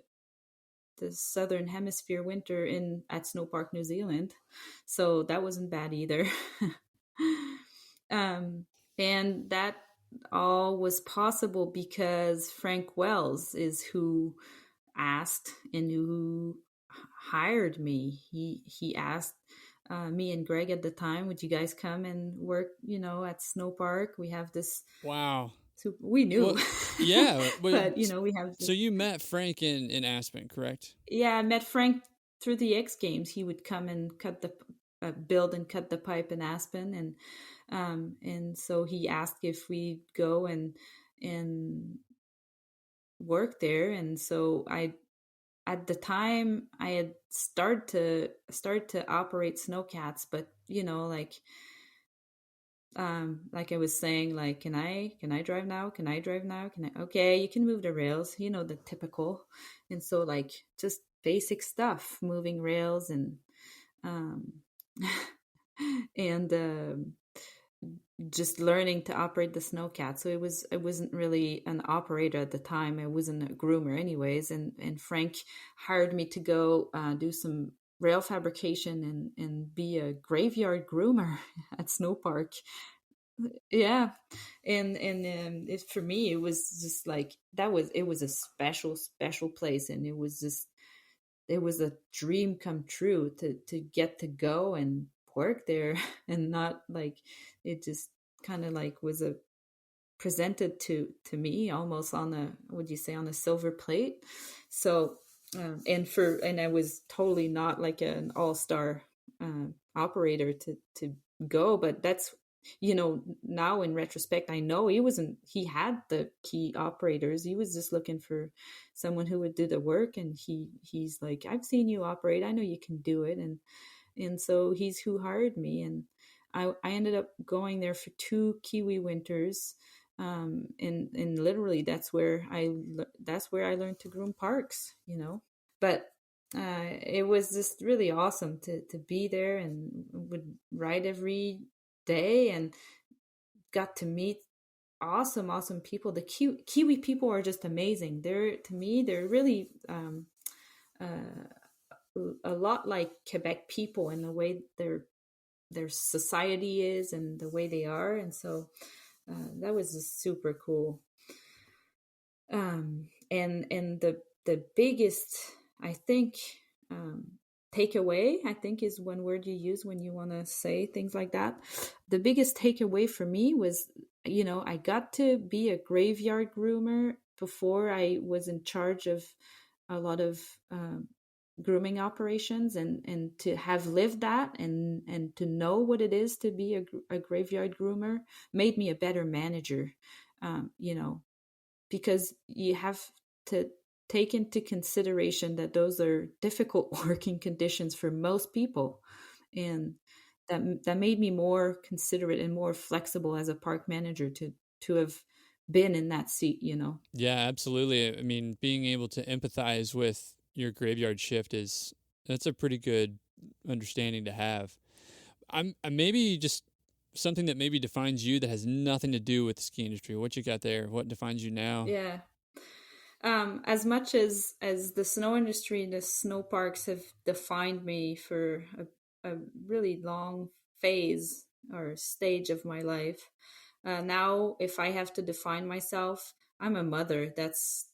southern hemisphere winter at Snow Park, New Zealand. So that wasn't bad either. And that all was possible because Frank Wells is who asked and who hired me. He asked me and Greg at the time, would you guys come and work, at Snow Park? We have this. Wow. We knew. Well, yeah. But, we have. So you met Frank in Aspen, correct? Yeah, I met Frank through the X Games. He would come and build and cut the pipe in Aspen. And so he asked if we'd go and work there. And so at the time I had started to operate snowcats, but like like I was saying, like, can I drive now? Can I drive now? Okay, you can move the rails, the typical. And so like just basic stuff, moving rails and, um, and, just learning to operate the snowcat. So it wasn't really an operator at the time. I wasn't a groomer anyways. And Frank hired me to go do some rail fabrication and be a graveyard groomer at Snow Park. Yeah. And it, for me, it was just like, it was a special place. And it was a dream come true to get to go and work there and not like, it just kind of like was a presented to me almost on a, would you say, on a silver plate. So and I was totally not like an all-star operator to go, but that's, now in retrospect, I know he had the key operators. He was just looking for someone who would do the work. And he's like, I've seen you operate. I know you can do it. And so he's who hired me. And I ended up going there for 2 Kiwi winters. And literally that's where I learned to groom parks, but it was just really awesome to be there, and would ride every day and got to meet awesome people. The Kiwi people are just amazing. They're really a lot like Quebec people in the way their society is and the way they are. And so that was just super cool. And the biggest, I think, takeaway, I think, is one word you use when you want to say things like that. The biggest takeaway for me was, I got to be a graveyard groomer before I was in charge of a lot of grooming operations, and to have lived that and to know what it is to be a graveyard groomer made me a better manager, because you have to take into consideration that those are difficult working conditions for most people. And that made me more considerate and more flexible as a park manager to have been in that seat. Yeah, absolutely. I mean, being able to empathize with your graveyard shift that's a pretty good understanding to have. I'm maybe just something that maybe defines you that has nothing to do with the ski industry. What you got there? What defines you now? Yeah. As much as the snow industry and the snow parks have defined me for a really long phase or stage of my life, now if I have to define myself, I'm a mother. That's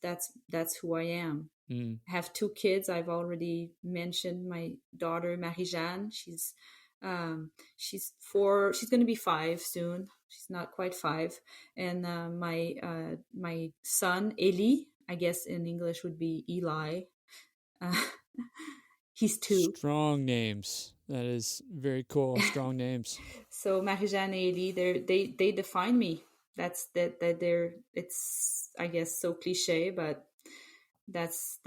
who I am. I have 2 kids. I've already mentioned my daughter Marie-Jeanne. She's 4. She's going to be 5 soon. She's not quite 5. And my son Eli, I guess in English would be Eli. He's 2. Strong names. That is very cool. Strong names. So Marie-Jeanne and Eli, they define me. That they're, it's, I guess, so cliche, but that's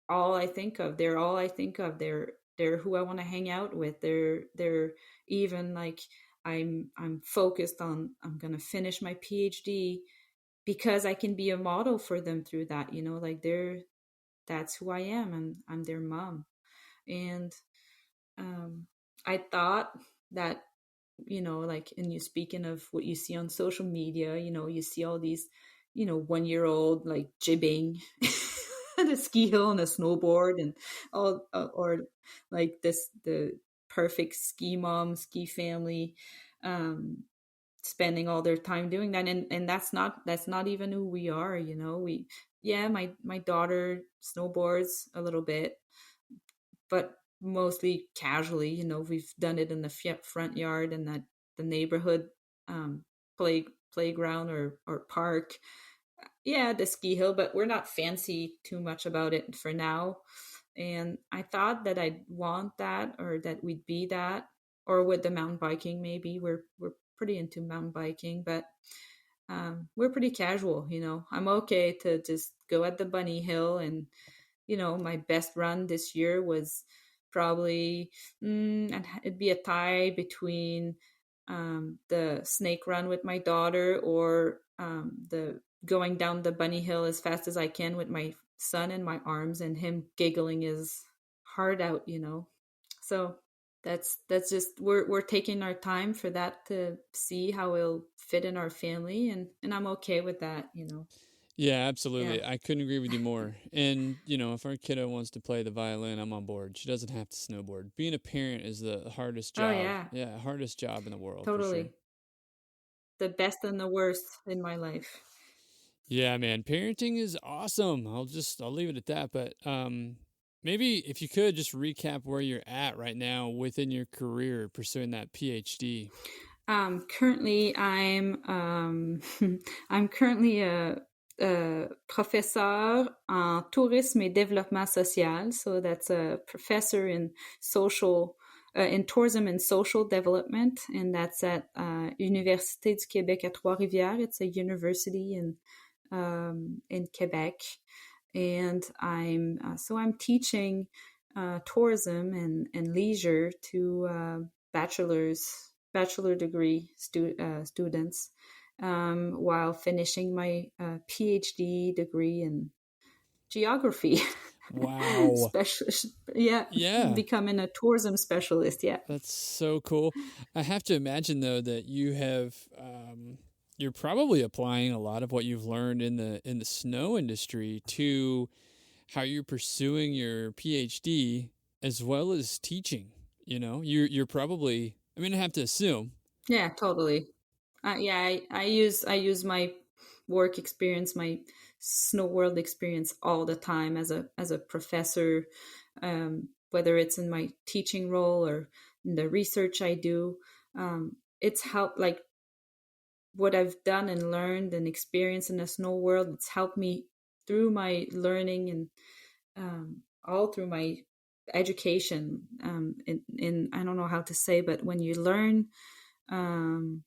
all I think of. They're all I think of. They're who I want to hang out with. They're even like, I'm focused on, I'm going to finish my PhD because I can be a model for them through that, like that's who I am, and I'm their mom. And I thought that, like, and you speaking of what you see on social media, you see all these, 1-year-old like jibbing at a ski hill and a snowboard and all, or like the perfect ski mom, ski family, spending all their time doing that. And that's not even who we are. My daughter snowboards a little bit, but mostly casually. We've done it in the front yard and that the neighborhood playground or park. Yeah, the ski hill, but we're not fancy too much about it for now. And I thought that I'd want that, or that we'd be that, or with the mountain biking, maybe we're pretty into mountain biking, but we're pretty casual. I'm okay to just go at the bunny hill. And my best run this year was probably it'd be a tie between the snake run with my daughter, or the going down the bunny hill as fast as I can with my son in my arms and him giggling his heart out, So that's just we're taking our time for that to see how it'll fit in our family, and I'm okay with that. Yeah, Yeah. absolutely. I couldn't agree with you more. And, if our kiddo wants to play the violin, I'm on board. She doesn't have to snowboard. Being a parent is the hardest Oh job. yeah, Yeah, hardest job in the world for sure. totally. The best and the worst in my life. Yeah, man, parenting is awesome. I'll leave it at that. But maybe if you could just recap where you're at right now within your career pursuing that PhD. Currently, I'm currently a professeur en tourisme et développement social. So that's a professor in in tourism and social development, and that's at Université du Québec à Trois-Rivières. It's a university in Quebec, and I'm teaching tourism and leisure to bachelor degree students, while finishing my PhD degree in geography. Wow. Yeah. Becoming a tourism specialist. Yeah. That's so cool. I have to imagine though that you're probably applying a lot of what you've learned in the snow industry to how you're pursuing your PhD as well as teaching. You're probably, I have to assume. Yeah, totally. I use my work experience, my snow world experience all the time as a professor, whether it's in my teaching role or in the research I do. It's helped, like what I've done and learned and experienced in the snow world. It's helped me through my learning and all through my education. In I don't know how to say, but um,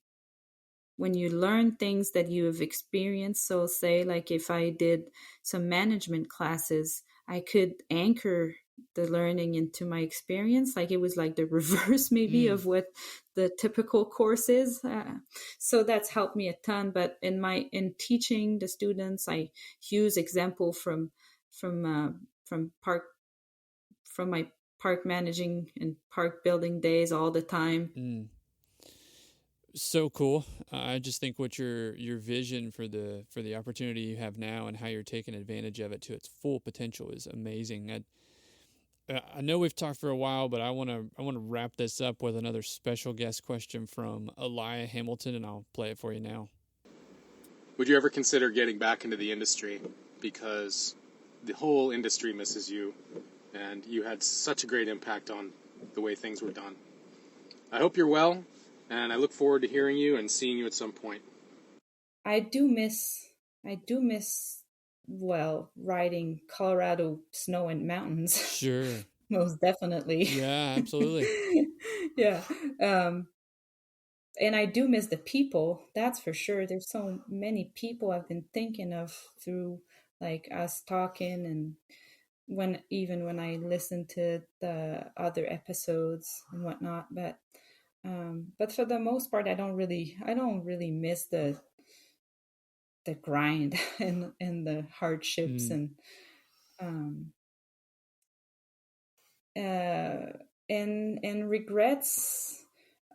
when you learn things that you have experienced, so say like if I did some management classes, I could anchor the learning into my experience, like it was like the reverse maybe of what the typical course is. So that's helped me a ton. But in teaching the students, I use example from my park managing and park building days all the time. So cool. I just think what your vision for the opportunity you have now and how you're taking advantage of it to its full potential is amazing. I know we've talked for a while, but I want to wrap this up with another special guest question from Elia Hamilton, and I'll play it for you now. Would you ever consider getting back into the industry? Because the whole industry misses you, and you had such a great impact on the way things were done. I hope you're well, and I look forward to hearing you and seeing you at some point. I do miss, riding Colorado snow and mountains. Sure. Most definitely. Yeah, absolutely. Yeah. And I do miss the people, that's for sure. There's so many people I've been thinking of through like us talking, and when I listen to the other episodes and whatnot. But for the most part, I don't really miss the grind and the hardships and regrets.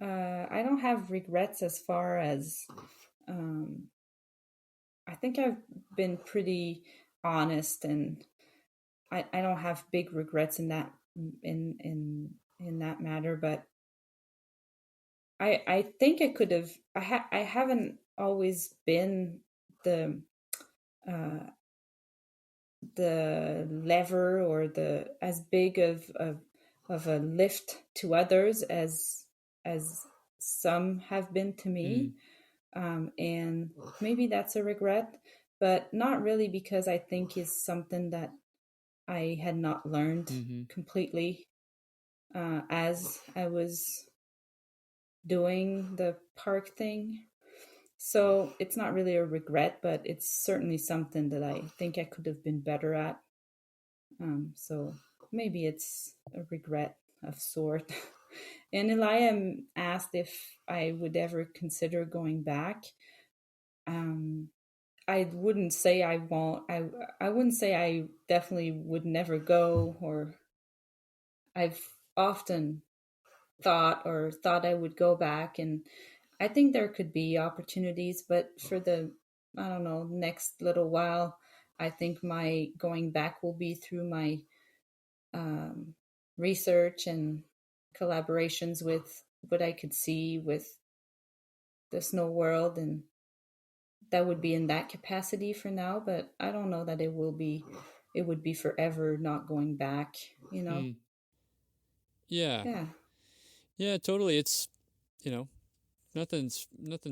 I don't have regrets as far as I think I've been pretty honest, and I don't have big regrets in that matter. But I think I could have. I haven't always been the lever or the as big of a lift to others as some have been to me. And maybe that's a regret, but not really, because I think it's something that I had not learned completely as I was doing the park thing. So it's not really a regret, but it's certainly something that I think I could have been better at. So maybe it's a regret of sort. And Elia asked if I would ever consider going back. I wouldn't say I won't. I wouldn't say I definitely would never go, or I've often thought I would go back, and I think there could be opportunities, but for the, I don't know, next little while, I think my going back will be through my um, research and collaborations with what I could see with the snow world, and that would be in that capacity for now. But I don't know that it would be forever not going back, you know? Yeah. Yeah. Yeah, totally. It's, you know, nothing's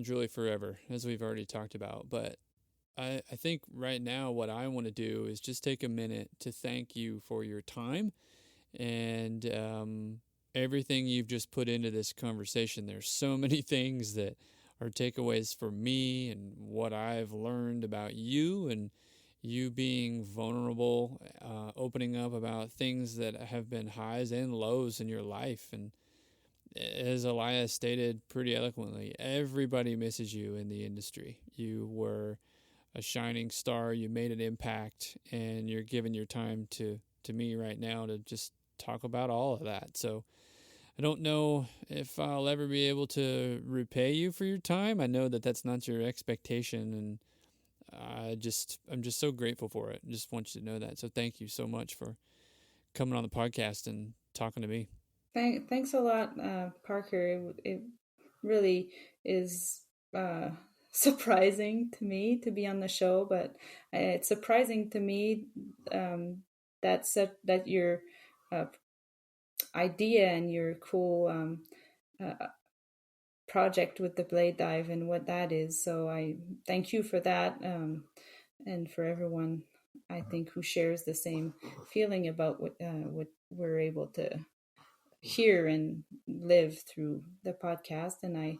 really forever, as we've already talked about. But I think right now what I want to do is just take a minute to thank you for your time and everything you've just put into this conversation. There's so many things that are takeaways for me and what I've learned about you and you being vulnerable, opening up about things that have been highs and lows in your life. And as Elias stated pretty eloquently, everybody misses you in the industry. You were a shining star, you made an impact, and you're giving your time to me right now to just talk about all of that. So I don't know if I'll ever be able to repay you for your time. I know that that's not your expectation, and I'm just so grateful for it. I just want you to know that. So thank you so much for coming on the podcast and talking to me. Thanks a lot, Parker. It really is surprising to me to be on the show, but it's surprising to me that your uh, idea and your cool project with the blade dive and what that is. So I thank you for that, and for everyone, I think, who shares the same feeling about what we're able to hear and live through the podcast. And I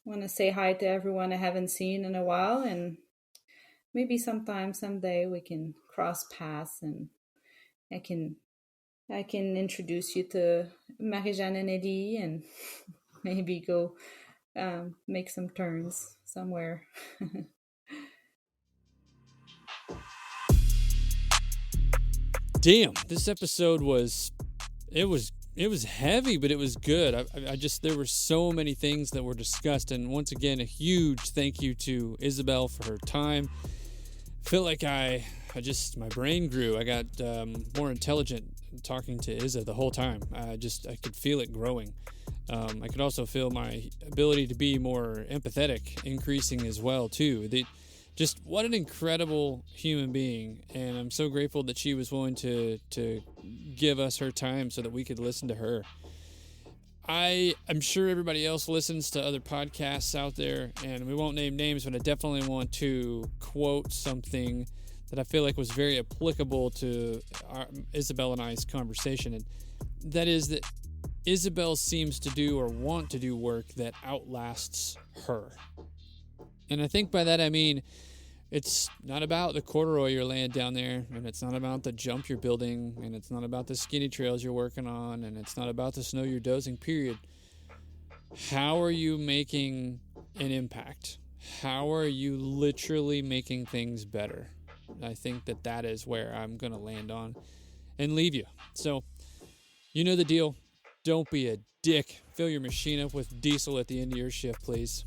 want to say hi to everyone I haven't seen in a while, and maybe someday we can cross paths, and I can introduce you to Marie-Jeanne and Eddie, and maybe go make some turns somewhere. Damn, this episode was heavy, but it was good. I just, there were so many things that were discussed, and once again, a huge thank you to Isabelle for her time. I feel like my brain grew. I got more intelligent talking to Isa the whole time. I could feel it growing. I could also feel my ability to be more empathetic increasing as well too. Just what an incredible human being, and I'm so grateful that she was willing to give us her time so that we could listen to her. I'm sure everybody else listens to other podcasts out there, and we won't name names, but I definitely want to quote something that I feel like was very applicable to Isabelle and I's conversation, and that is that Isabelle seems to do or want to do work that outlasts her. And I think by that I mean it's not about the corduroy you're laying down there, and it's not about the jump you're building, and it's not about the skinny trails you're working on, and it's not about the snow you're dozing, period. How are you making an impact? How are you literally making things better? I think that is where I'm going to land on and leave you. So, you know the deal. Don't be a dick. Fill your machine up with diesel at the end of your shift, please.